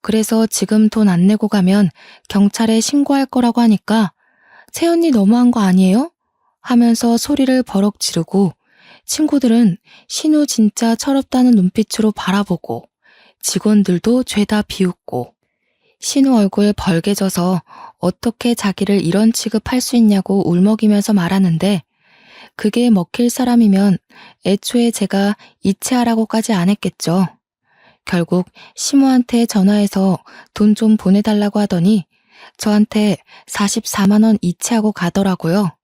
Speaker 1: 그래서 지금 돈 안 내고 가면 경찰에 신고할 거라고 하니까 새언니 너무한 거 아니에요? 하면서 소리를 버럭 지르고 친구들은 신우 진짜 철없다는 눈빛으로 바라보고 직원들도 죄다 비웃고 신우 얼굴 벌개져서 어떻게 자기를 이런 취급할 수 있냐고 울먹이면서 말하는데 그게 먹힐 사람이면 애초에 제가 이체하라고까지 안 했겠죠. 결국 시모한테 전화해서 돈 좀 보내달라고 하더니 저한테 44만 원 이체하고 가더라고요.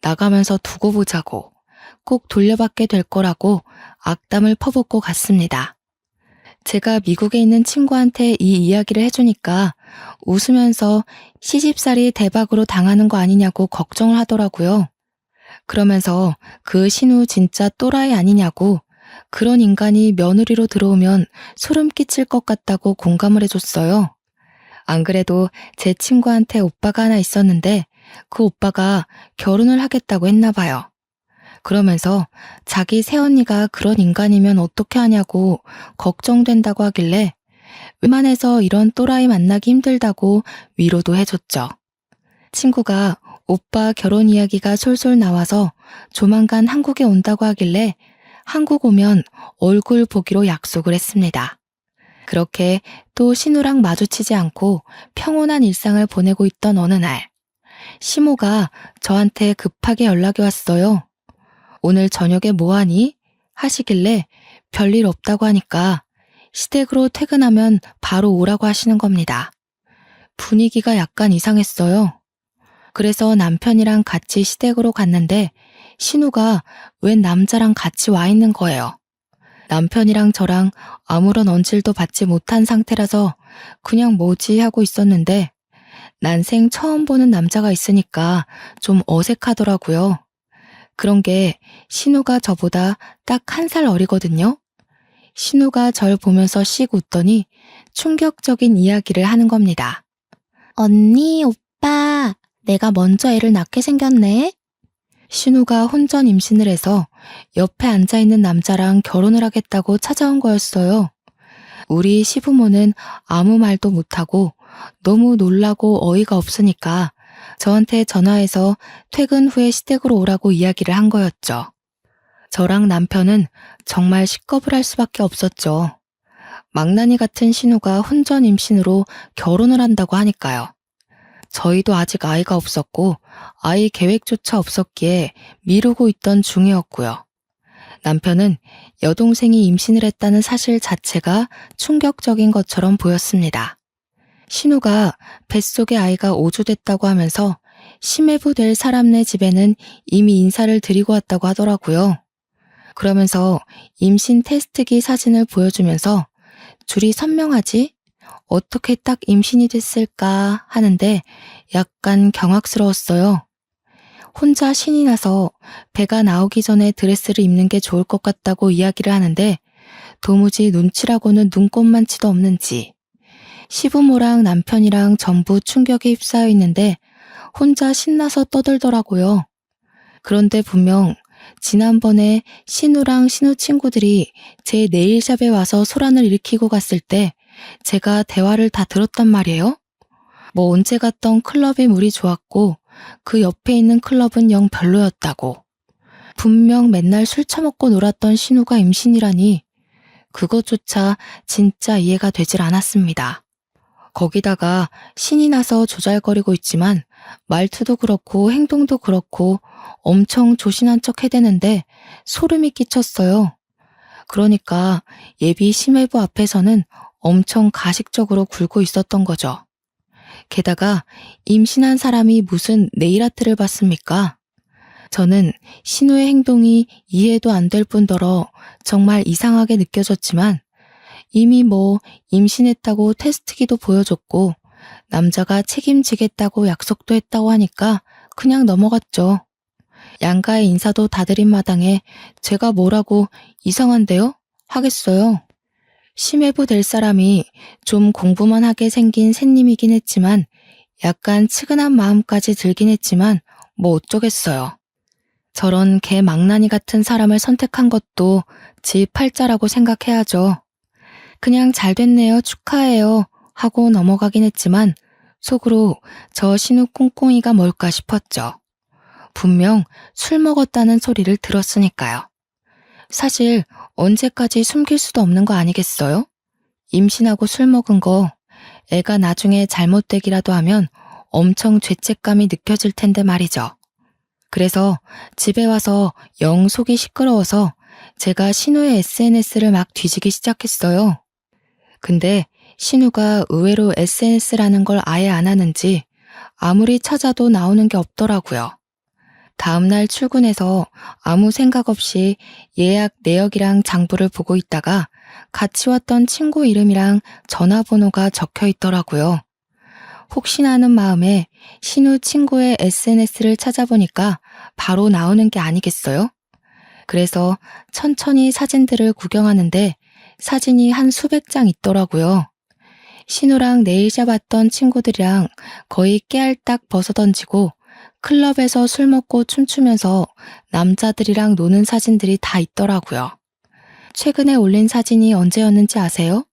Speaker 1: 나가면서 두고 보자고 꼭 돌려받게 될 거라고 악담을 퍼붓고 갔습니다. 제가 미국에 있는 친구한테 이 이야기를 해주니까 웃으면서 시집살이 대박으로 당하는 거 아니냐고 걱정을 하더라고요. 그러면서 그 신우 진짜 또라이 아니냐고 그런 인간이 며느리로 들어오면 소름 끼칠 것 같다고 공감을 해줬어요. 안 그래도 제 친구한테 오빠가 하나 있었는데 그 오빠가 결혼을 하겠다고 했나 봐요. 그러면서 자기 새언니가 그런 인간이면 어떻게 하냐고 걱정된다고 하길래 웬만해서 이런 또라이 만나기 힘들다고 위로도 해줬죠. 친구가 오빠 결혼 이야기가 솔솔 나와서 조만간 한국에 온다고 하길래 한국 오면 얼굴 보기로 약속을 했습니다. 그렇게 또 신우랑 마주치지 않고 평온한 일상을 보내고 있던 어느 날, 시모가 저한테 급하게 연락이 왔어요. 오늘 저녁에 뭐하니? 하시길래 별일 없다고 하니까 시댁으로 퇴근하면 바로 오라고 하시는 겁니다. 분위기가 약간 이상했어요. 그래서 남편이랑 같이 시댁으로 갔는데 신우가 웬 남자랑 같이 와 있는 거예요. 남편이랑 저랑 아무런 언질도 받지 못한 상태라서 그냥 뭐지 하고 있었는데 난생 처음 보는 남자가 있으니까 좀 어색하더라고요. 그런 게 신우가 저보다 딱 1살 어리거든요. 신우가 절 보면서 씩 웃더니 충격적인 이야기를 하는 겁니다.
Speaker 2: 언니, 오빠, 내가 먼저 애를 낳게 생겼네.
Speaker 1: 신우가 혼전 임신을 해서 옆에 앉아있는 남자랑 결혼을 하겠다고 찾아온 거였어요. 우리 시부모는 아무 말도 못하고 너무 놀라고 어이가 없으니까 저한테 전화해서 퇴근 후에 시댁으로 오라고 이야기를 한 거였죠. 저랑 남편은 정말 식겁을 할 수밖에 없었죠. 망나니 같은 신우가 혼전 임신으로 결혼을 한다고 하니까요. 저희도 아직 아이가 없었고 아이 계획조차 없었기에 미루고 있던 중이었고요. 남편은 여동생이 임신을 했다는 사실 자체가 충격적인 것처럼 보였습니다. 신우가 뱃속에 아이가 오주됐다고 하면서 심해부 될 사람네 집에는 이미 인사를 드리고 왔다고 하더라고요. 그러면서 임신 테스트기 사진을 보여주면서 줄이 선명하지? 어떻게 딱 임신이 됐을까 하는데 약간 경악스러웠어요. 혼자 신이 나서 배가 나오기 전에 드레스를 입는 게 좋을 것 같다고 이야기를 하는데 도무지 눈치라고는 눈꼽만치도 없는지 시부모랑 남편이랑 전부 충격에 휩싸여 있는데 혼자 신나서 떠들더라고요. 그런데 분명 지난번에 신우랑 신우 친구들이 제 네일샵에 와서 소란을 일으키고 갔을 때 제가 대화를 다 들었단 말이에요. 뭐 언제 갔던 클럽이 물이 좋았고 그 옆에 있는 클럽은 영 별로였다고. 분명 맨날 술 처먹고 놀았던 신우가 임신이라니 그것조차 진짜 이해가 되질 않았습니다. 거기다가 신이 나서 조잘거리고 있지만 말투도 그렇고 행동도 그렇고 엄청 조신한 척 해대는데 소름이 끼쳤어요. 그러니까 예비 심해부 앞에서는 엄청 가식적으로 굴고 있었던 거죠. 게다가 임신한 사람이 무슨 네일아트를 받습니까? 저는 신우의 행동이 이해도 안 될 뿐더러 정말 이상하게 느껴졌지만 이미 뭐 임신했다고 테스트기도 보여줬고 남자가 책임지겠다고 약속도 했다고 하니까 그냥 넘어갔죠. 양가의 인사도 다 드린 마당에 제가 뭐라고 이상한데요? 하겠어요. 심해부 될 사람이 좀 공부만 하게 생긴 새님이긴 했지만 약간 측은한 마음까지 들긴 했지만 뭐 어쩌겠어요. 저런 개 망나니 같은 사람을 선택한 것도 지 팔자라고 생각해야죠. 그냥 잘 됐네요, 축하해요 하고 넘어가긴 했지만 속으로 저 신우 꽁꽁이가 뭘까 싶었죠. 분명 술 먹었다는 소리를 들었으니까요. 사실 언제까지 숨길 수도 없는 거 아니겠어요? 임신하고 술 먹은 거 애가 나중에 잘못되기라도 하면 엄청 죄책감이 느껴질 텐데 말이죠. 그래서 집에 와서 영 속이 시끄러워서 제가 신우의 SNS를 막 뒤지기 시작했어요. 근데 신우가 의외로 SNS라는 걸 아예 안 하는지 아무리 찾아도 나오는 게 없더라고요. 다음날 출근해서 아무 생각 없이 예약 내역이랑 장부를 보고 있다가 같이 왔던 친구 이름이랑 전화번호가 적혀 있더라고요. 혹시나 하는 마음에 신우 친구의 SNS를 찾아보니까 바로 나오는 게 아니겠어요? 그래서 천천히 사진들을 구경하는데 사진이 한 수백 장 있더라고요. 신우랑 네일샵 왔던 친구들이랑 거의 깨알딱 벗어던지고 클럽에서 술 먹고 춤추면서 남자들이랑 노는 사진들이 다 있더라고요. 최근에 올린 사진이 언제였는지 아세요?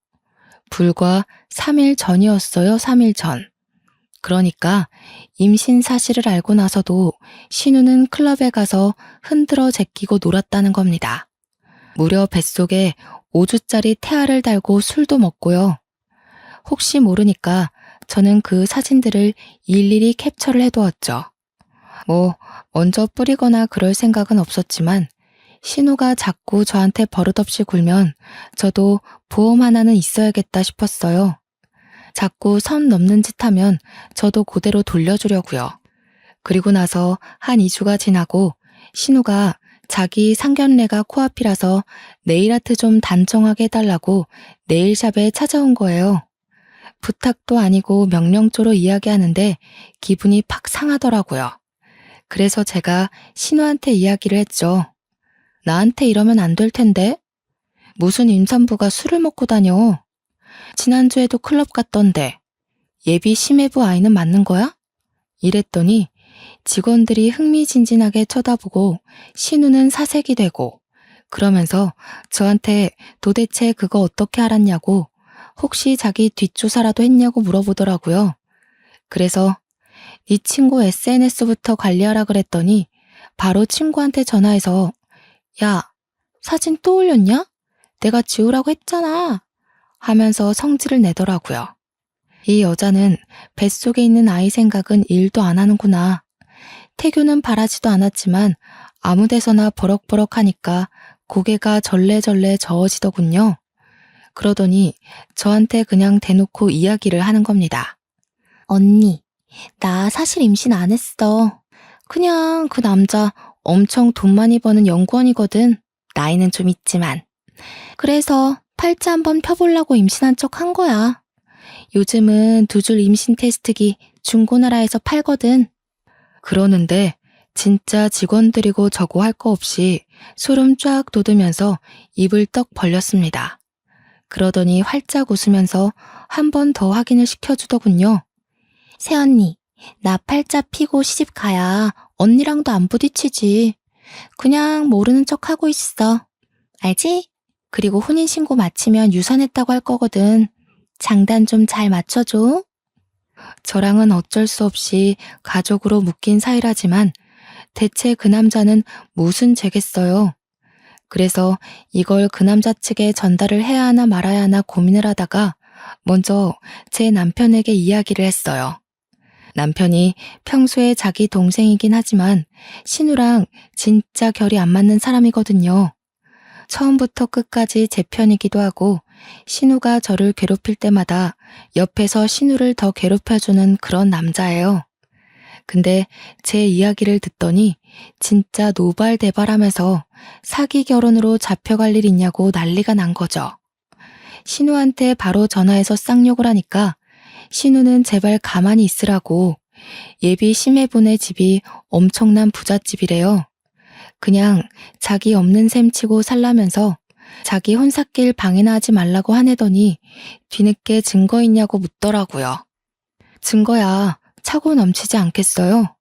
Speaker 1: 불과 3일 전이었어요, 3일 전. 그러니까 임신 사실을 알고 나서도 신우는 클럽에 가서 흔들어 제끼고 놀았다는 겁니다. 무려 뱃속에 5주짜리 태아를 달고 술도 먹고요. 혹시 모르니까 저는 그 사진들을 일일이 캡처를 해두었죠. 먼저 뿌리거나 그럴 생각은 없었지만 신우가 자꾸 저한테 버릇없이 굴면 저도 보험 하나는 있어야겠다 싶었어요. 자꾸 선 넘는 짓 하면 저도 그대로 돌려주려고요. 그리고 나서 한 2주가 지나고 신우가 자기 상견례가 코앞이라서 네일아트 좀 단정하게 해달라고 네일샵에 찾아온 거예요. 부탁도 아니고 명령조로 이야기하는데 기분이 팍 상하더라고요. 그래서 제가 신우한테 이야기를 했죠. 나한테 이러면 안 될 텐데? 무슨 임산부가 술을 먹고 다녀? 지난주에도 클럽 갔던데 예비 심해부 아이는 맞는 거야? 이랬더니 직원들이 흥미진진하게 쳐다보고 신우는 사색이 되고 그러면서 저한테 도대체 그거 어떻게 알았냐고 혹시 자기 뒷조사라도 했냐고 물어보더라고요. 그래서 네 친구 SNS부터 관리하라 그랬더니 바로 친구한테 전화해서 야, 사진 또 올렸냐? 내가 지우라고 했잖아. 하면서 성질을 내더라고요. 이 여자는 뱃속에 있는 아이 생각은 1도 안 하는구나. 태교는 바라지도 않았지만 아무 데서나 버럭버럭 하니까 고개가 절레절레 저어지더군요. 그러더니 저한테 그냥 대놓고 이야기를 하는 겁니다.
Speaker 2: 언니, 나 사실 임신 안 했어. 그냥 그 남자 엄청 돈 많이 버는 연구원이거든. 나이는 좀 있지만. 그래서 팔자 한번 펴보려고 임신한 척 한 거야. 요즘은 2줄 임신 테스트기 중고나라에서 팔거든.
Speaker 1: 그러는데 진짜 직원들이고 저고 할 거 없이 소름 쫙 돋으면서 입을 떡 벌렸습니다. 그러더니 활짝 웃으면서 한 번 더 확인을 시켜주더군요.
Speaker 2: 새언니, 나 팔자 피고 시집 가야 언니랑도 안 부딪히지. 그냥 모르는 척 하고 있어. 알지? 그리고 혼인신고 마치면 유산했다고 할 거거든. 장단 좀 잘 맞춰줘.
Speaker 1: 저랑은 어쩔 수 없이 가족으로 묶인 사이라지만 대체 그 남자는 무슨 죄겠어요. 그래서 이걸 그 남자 측에 전달을 해야 하나 말아야 하나 고민을 하다가 먼저 제 남편에게 이야기를 했어요. 남편이 평소에 자기 동생이긴 하지만 신우랑 진짜 결이 안 맞는 사람이거든요. 처음부터 끝까지 제 편이기도 하고 신우가 저를 괴롭힐 때마다 옆에서 신우를 더 괴롭혀주는 그런 남자예요. 근데 제 이야기를 듣더니 진짜 노발대발하면서 사기 결혼으로 잡혀갈 일 있냐고 난리가 난 거죠. 신우한테 바로 전화해서 쌍욕을 하니까 신우는 제발 가만히 있으라고 예비 심해분의 집이 엄청난 부잣집이래요. 그냥 자기 없는 셈 치고 살라면서 자기 혼사길 방해나 하지 말라고 화내더니 뒤늦게 증거 있냐고 묻더라고요. 증거야 차고 넘치지 않겠어요?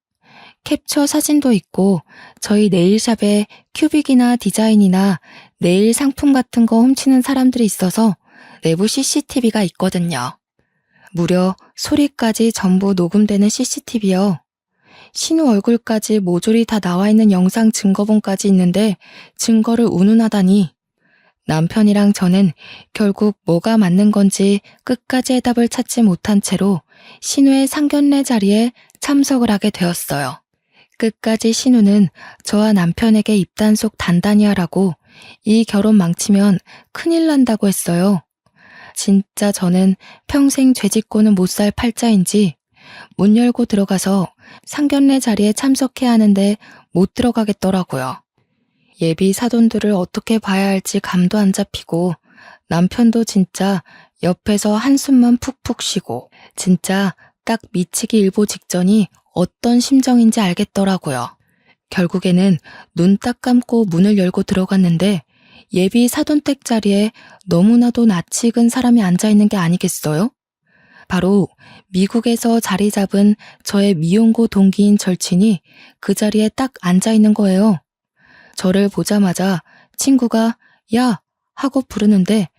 Speaker 1: 캡처 사진도 있고 저희 네일샵에 큐빅이나 디자인이나 네일 상품 같은 거 훔치는 사람들이 있어서 내부 CCTV가 있거든요. 무려 소리까지 전부 녹음되는 CCTV요. 신우 얼굴까지 모조리 다 나와 있는 영상 증거본까지 있는데 증거를 운운하다니. 남편이랑 저는 결국 뭐가 맞는 건지 끝까지 해답을 찾지 못한 채로 신우의 상견례 자리에 참석을 하게 되었어요. 끝까지 신우는 저와 남편에게 입단속 단단히 하라고 이 결혼 망치면 큰일 난다고 했어요. 진짜 저는 평생 죄짓고는 못 살 팔자인지 문 열고 들어가서 상견례 자리에 참석해야 하는데 못 들어가겠더라고요. 예비 사돈들을 어떻게 봐야 할지 감도 안 잡히고 남편도 진짜 옆에서 한숨만 푹푹 쉬고 진짜 딱 미치기 일보 직전이 어떤 심정인지 알겠더라고요. 결국에는 눈 딱 감고 문을 열고 들어갔는데 예비 사돈댁 자리에 너무나도 낯이 익은 사람이 앉아있는 게 아니겠어요? 바로 미국에서 자리 잡은 저의 미용고 동기인 절친이 그 자리에 딱 앉아있는 거예요. 저를 보자마자 친구가 야! 하고 부르는데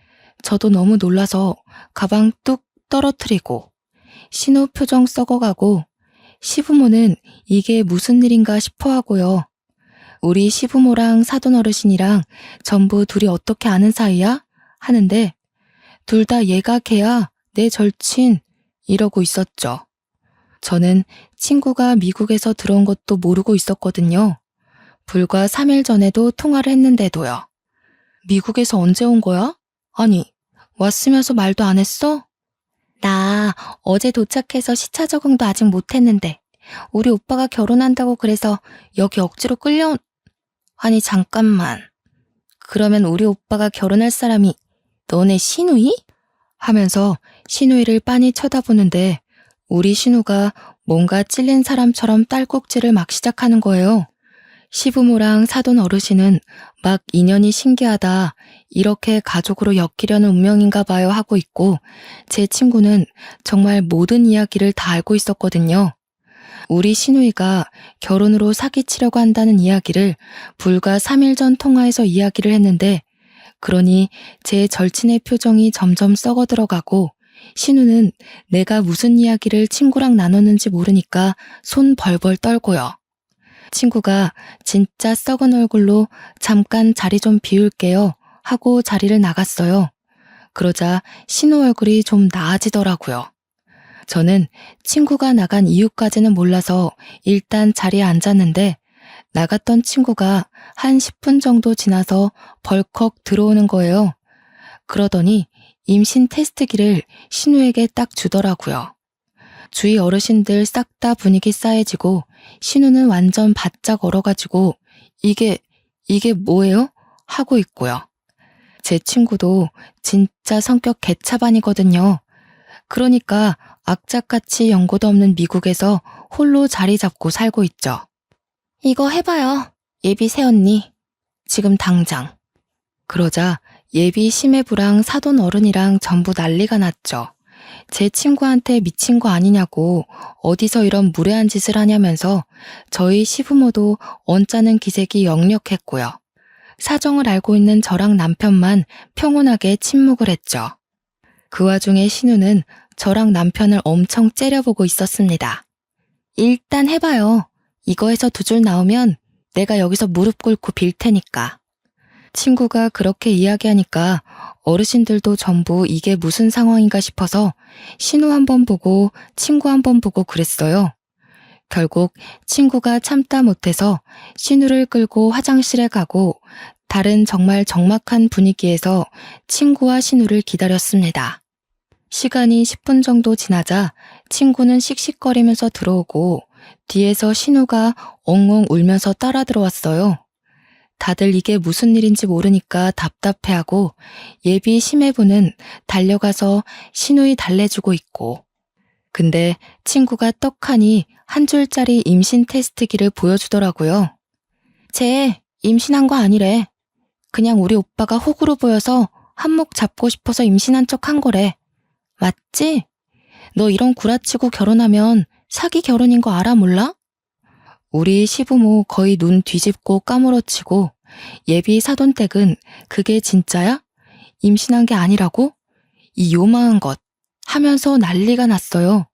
Speaker 1: 저도 너무 놀라서 가방 뚝 떨어뜨리고 신우 표정 썩어가고 시부모는 이게 무슨 일인가 싶어 하고요. 우리 시부모랑 사돈 어르신이랑 전부 둘이 어떻게 아는 사이야? 하는데 둘 다 얘가 걔야, 내 절친 이러고 있었죠. 저는 친구가 미국에서 들어온 것도 모르고 있었거든요. 불과 3일 전에도 통화를 했는데도요. 미국에서 언제 온 거야? 아니, 왔으면서 말도 안 했어? 나 어제 도착해서 시차 적응도 아직 못했는데 우리 오빠가 결혼한다고 그래서 여기 억지로 끌려온... 아니 잠깐만. 그러면 우리 오빠가 결혼할 사람이 너네 신우이? 하면서 신우이를 빤히 쳐다보는데 우리 신우가 뭔가 찔린 사람처럼 딸꾹질을 막 시작하는 거예요. 시부모랑 사돈 어르신은 막 인연이 신기하다, 이렇게 가족으로 엮이려는 운명인가 봐요 하고 있고 제 친구는 정말 모든 이야기를 다 알고 있었거든요. 우리 신우이가 결혼으로 사기치려고 한다는 이야기를 불과 3일 전 통화에서 이야기를 했는데 그러니 제 절친의 표정이 점점 썩어 들어가고 신우는 내가 무슨 이야기를 친구랑 나눴는지 모르니까 손 벌벌 떨고요. 친구가 진짜 썩은 얼굴로 잠깐 자리 좀 비울게요 하고 자리를 나갔어요. 그러자 신우 얼굴이 좀 나아지더라고요. 저는 친구가 나간 이유까지는 몰라서 일단 자리에 앉았는데 나갔던 친구가 한 10분 정도 지나서 벌컥 들어오는 거예요. 그러더니 임신 테스트기를 신우에게 딱 주더라고요. 주위 어르신들 싹 다 분위기 싸해지고 신우는 완전 바짝 얼어가지고 이게 뭐예요? 하고 있고요. 제 친구도 진짜 성격 개차반이거든요. 그러니까 악착같이 연고도 없는 미국에서 홀로 자리 잡고 살고 있죠. 이거 해봐요. 예비 새언니. 지금 당장. 그러자 예비 시매부랑 사돈 어른이랑 전부 난리가 났죠. 제 친구한테 미친 거 아니냐고 어디서 이런 무례한 짓을 하냐면서 저희 시부모도 언짢은 기색이 역력했고요. 사정을 알고 있는 저랑 남편만 평온하게 침묵을 했죠. 그 와중에 신우는 저랑 남편을 엄청 째려보고 있었습니다. 일단 해봐요. 이거에서 두 줄 나오면 내가 여기서 무릎 꿇고 빌 테니까. 친구가 그렇게 이야기하니까 어르신들도 전부 이게 무슨 상황인가 싶어서 신우 한 번 보고 친구 한 번 보고 그랬어요. 결국 친구가 참다 못해서 신우를 끌고 화장실에 가고 다른 정말 적막한 분위기에서 친구와 신우를 기다렸습니다. 시간이 10분 정도 지나자 친구는 씩씩거리면서 들어오고 뒤에서 신우가 엉엉 울면서 따라 들어왔어요. 다들 이게 무슨 일인지 모르니까 답답해하고 예비 시매부는 달려가서 신우이 달래주고 있고 근데 친구가 떡하니 한 줄짜리 임신 테스트기를 보여주더라고요. 쟤 임신한 거 아니래. 그냥 우리 오빠가 호구로 보여서 한몫 잡고 싶어서 임신한 척 한 거래. 맞지? 너 이런 구라치고 결혼하면 사기 결혼인 거 알아 몰라? 우리 시부모 거의 눈 뒤집고 까무러치고 예비 사돈댁은 그게 진짜야? 임신한 게 아니라고? 이 요망한 것 하면서 난리가 났어요.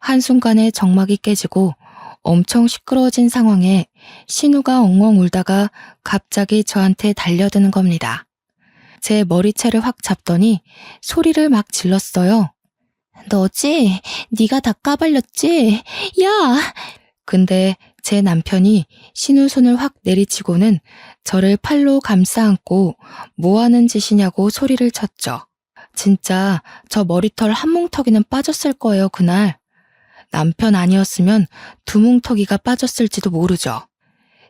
Speaker 1: 한순간에 정막이 깨지고 엄청 시끄러워진 상황에 신우가 엉엉 울다가 갑자기 저한테 달려드는 겁니다. 제 머리채를 확 잡더니 소리를 막 질렀어요.
Speaker 2: 너지? 네가 다 까발렸지? 야!
Speaker 1: 근데 제 남편이 신우 손을 확 내리치고는 저를 팔로 감싸 안고 뭐 하는 짓이냐고 소리를 쳤죠. 진짜 저 머리털 한 뭉텅이는 빠졌을 거예요, 그날. 남편 아니었으면 두 뭉텅이가 빠졌을지도 모르죠.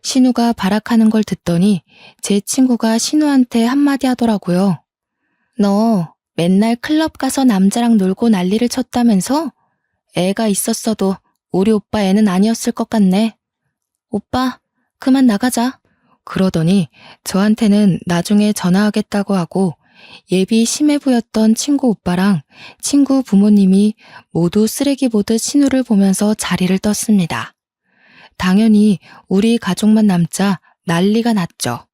Speaker 1: 신우가 발악하는 걸 듣더니 제 친구가 신우한테 한마디 하더라고요. 너 맨날 클럽 가서 남자랑 놀고 난리를 쳤다면서? 애가 있었어도 우리 오빠 애는 아니었을 것 같네. 오빠, 그만 나가자. 그러더니 저한테는 나중에 전화하겠다고 하고 예비 심해부였던 친구 오빠랑 친구 부모님이 모두 쓰레기 보듯 신우를 보면서 자리를 떴습니다. 당연히 우리 가족만 남자 난리가 났죠.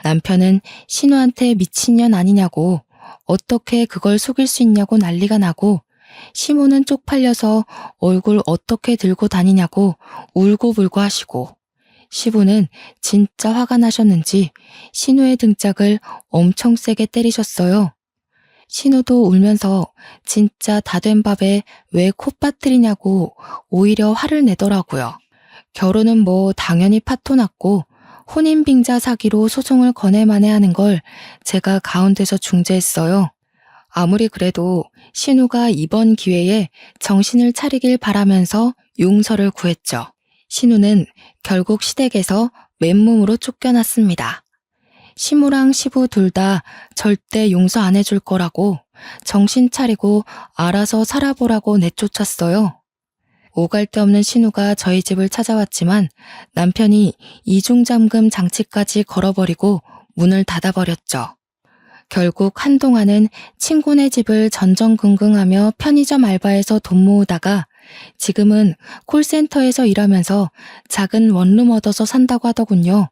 Speaker 1: 남편은 신우한테 미친년 아니냐고 어떻게 그걸 속일 수 있냐고 난리가 나고 시모는 쪽팔려서 얼굴 어떻게 들고 다니냐고 울고불고 하시고 시부는 진짜 화가 나셨는지 신우의 등짝을 엄청 세게 때리셨어요. 신우도 울면서 진짜 다 된 밥에 왜 콧바뜨리냐고 오히려 화를 내더라고요. 결혼은 뭐 당연히 파토났고 혼인빙자 사기로 소송을 거낼만해 하는 걸 제가 가운데서 중재했어요. 아무리 그래도 신우가 이번 기회에 정신을 차리길 바라면서 용서를 구했죠. 신우는 결국 시댁에서 맨몸으로 쫓겨났습니다. 시무랑 시부 둘 다 절대 용서 안 해줄 거라고 정신 차리고 알아서 살아보라고 내쫓았어요. 오갈 데 없는 신우가 저희 집을 찾아왔지만 남편이 이중잠금 장치까지 걸어버리고 문을 닫아버렸죠. 결국 한동안은 친구네 집을 전전긍긍하며 편의점 알바에서 돈 모으다가 지금은 콜센터에서 일하면서 작은 원룸 얻어서 산다고 하더군요.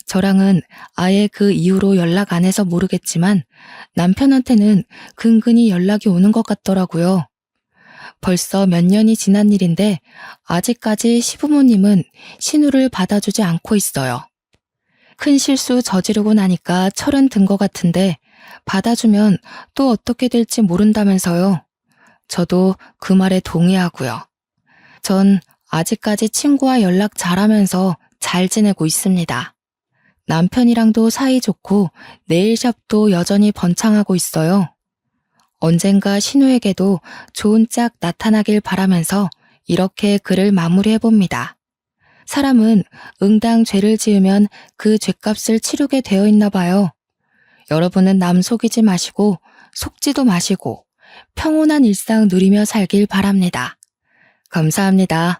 Speaker 1: 저랑은 아예 그 이후로 연락 안 해서 모르겠지만 남편한테는 근근히 연락이 오는 것 같더라고요. 벌써 몇 년이 지난 일인데 아직까지 시부모님은 신우를 받아주지 않고 있어요. 큰 실수 저지르고 나니까 철은 든 것 같은데 받아주면 또 어떻게 될지 모른다면서요. 저도 그 말에 동의하고요. 전 아직까지 친구와 연락 잘하면서 잘 지내고 있습니다. 남편이랑도 사이좋고 네일샵도 여전히 번창하고 있어요. 언젠가 신우에게도 좋은 짝 나타나길 바라면서 이렇게 글을 마무리해봅니다. 사람은 응당 죄를 지으면 그 죄값을 치르게 되어 있나 봐요. 여러분은 남 속이지 마시고 속지도 마시고 평온한 일상 누리며 살길 바랍니다. 감사합니다.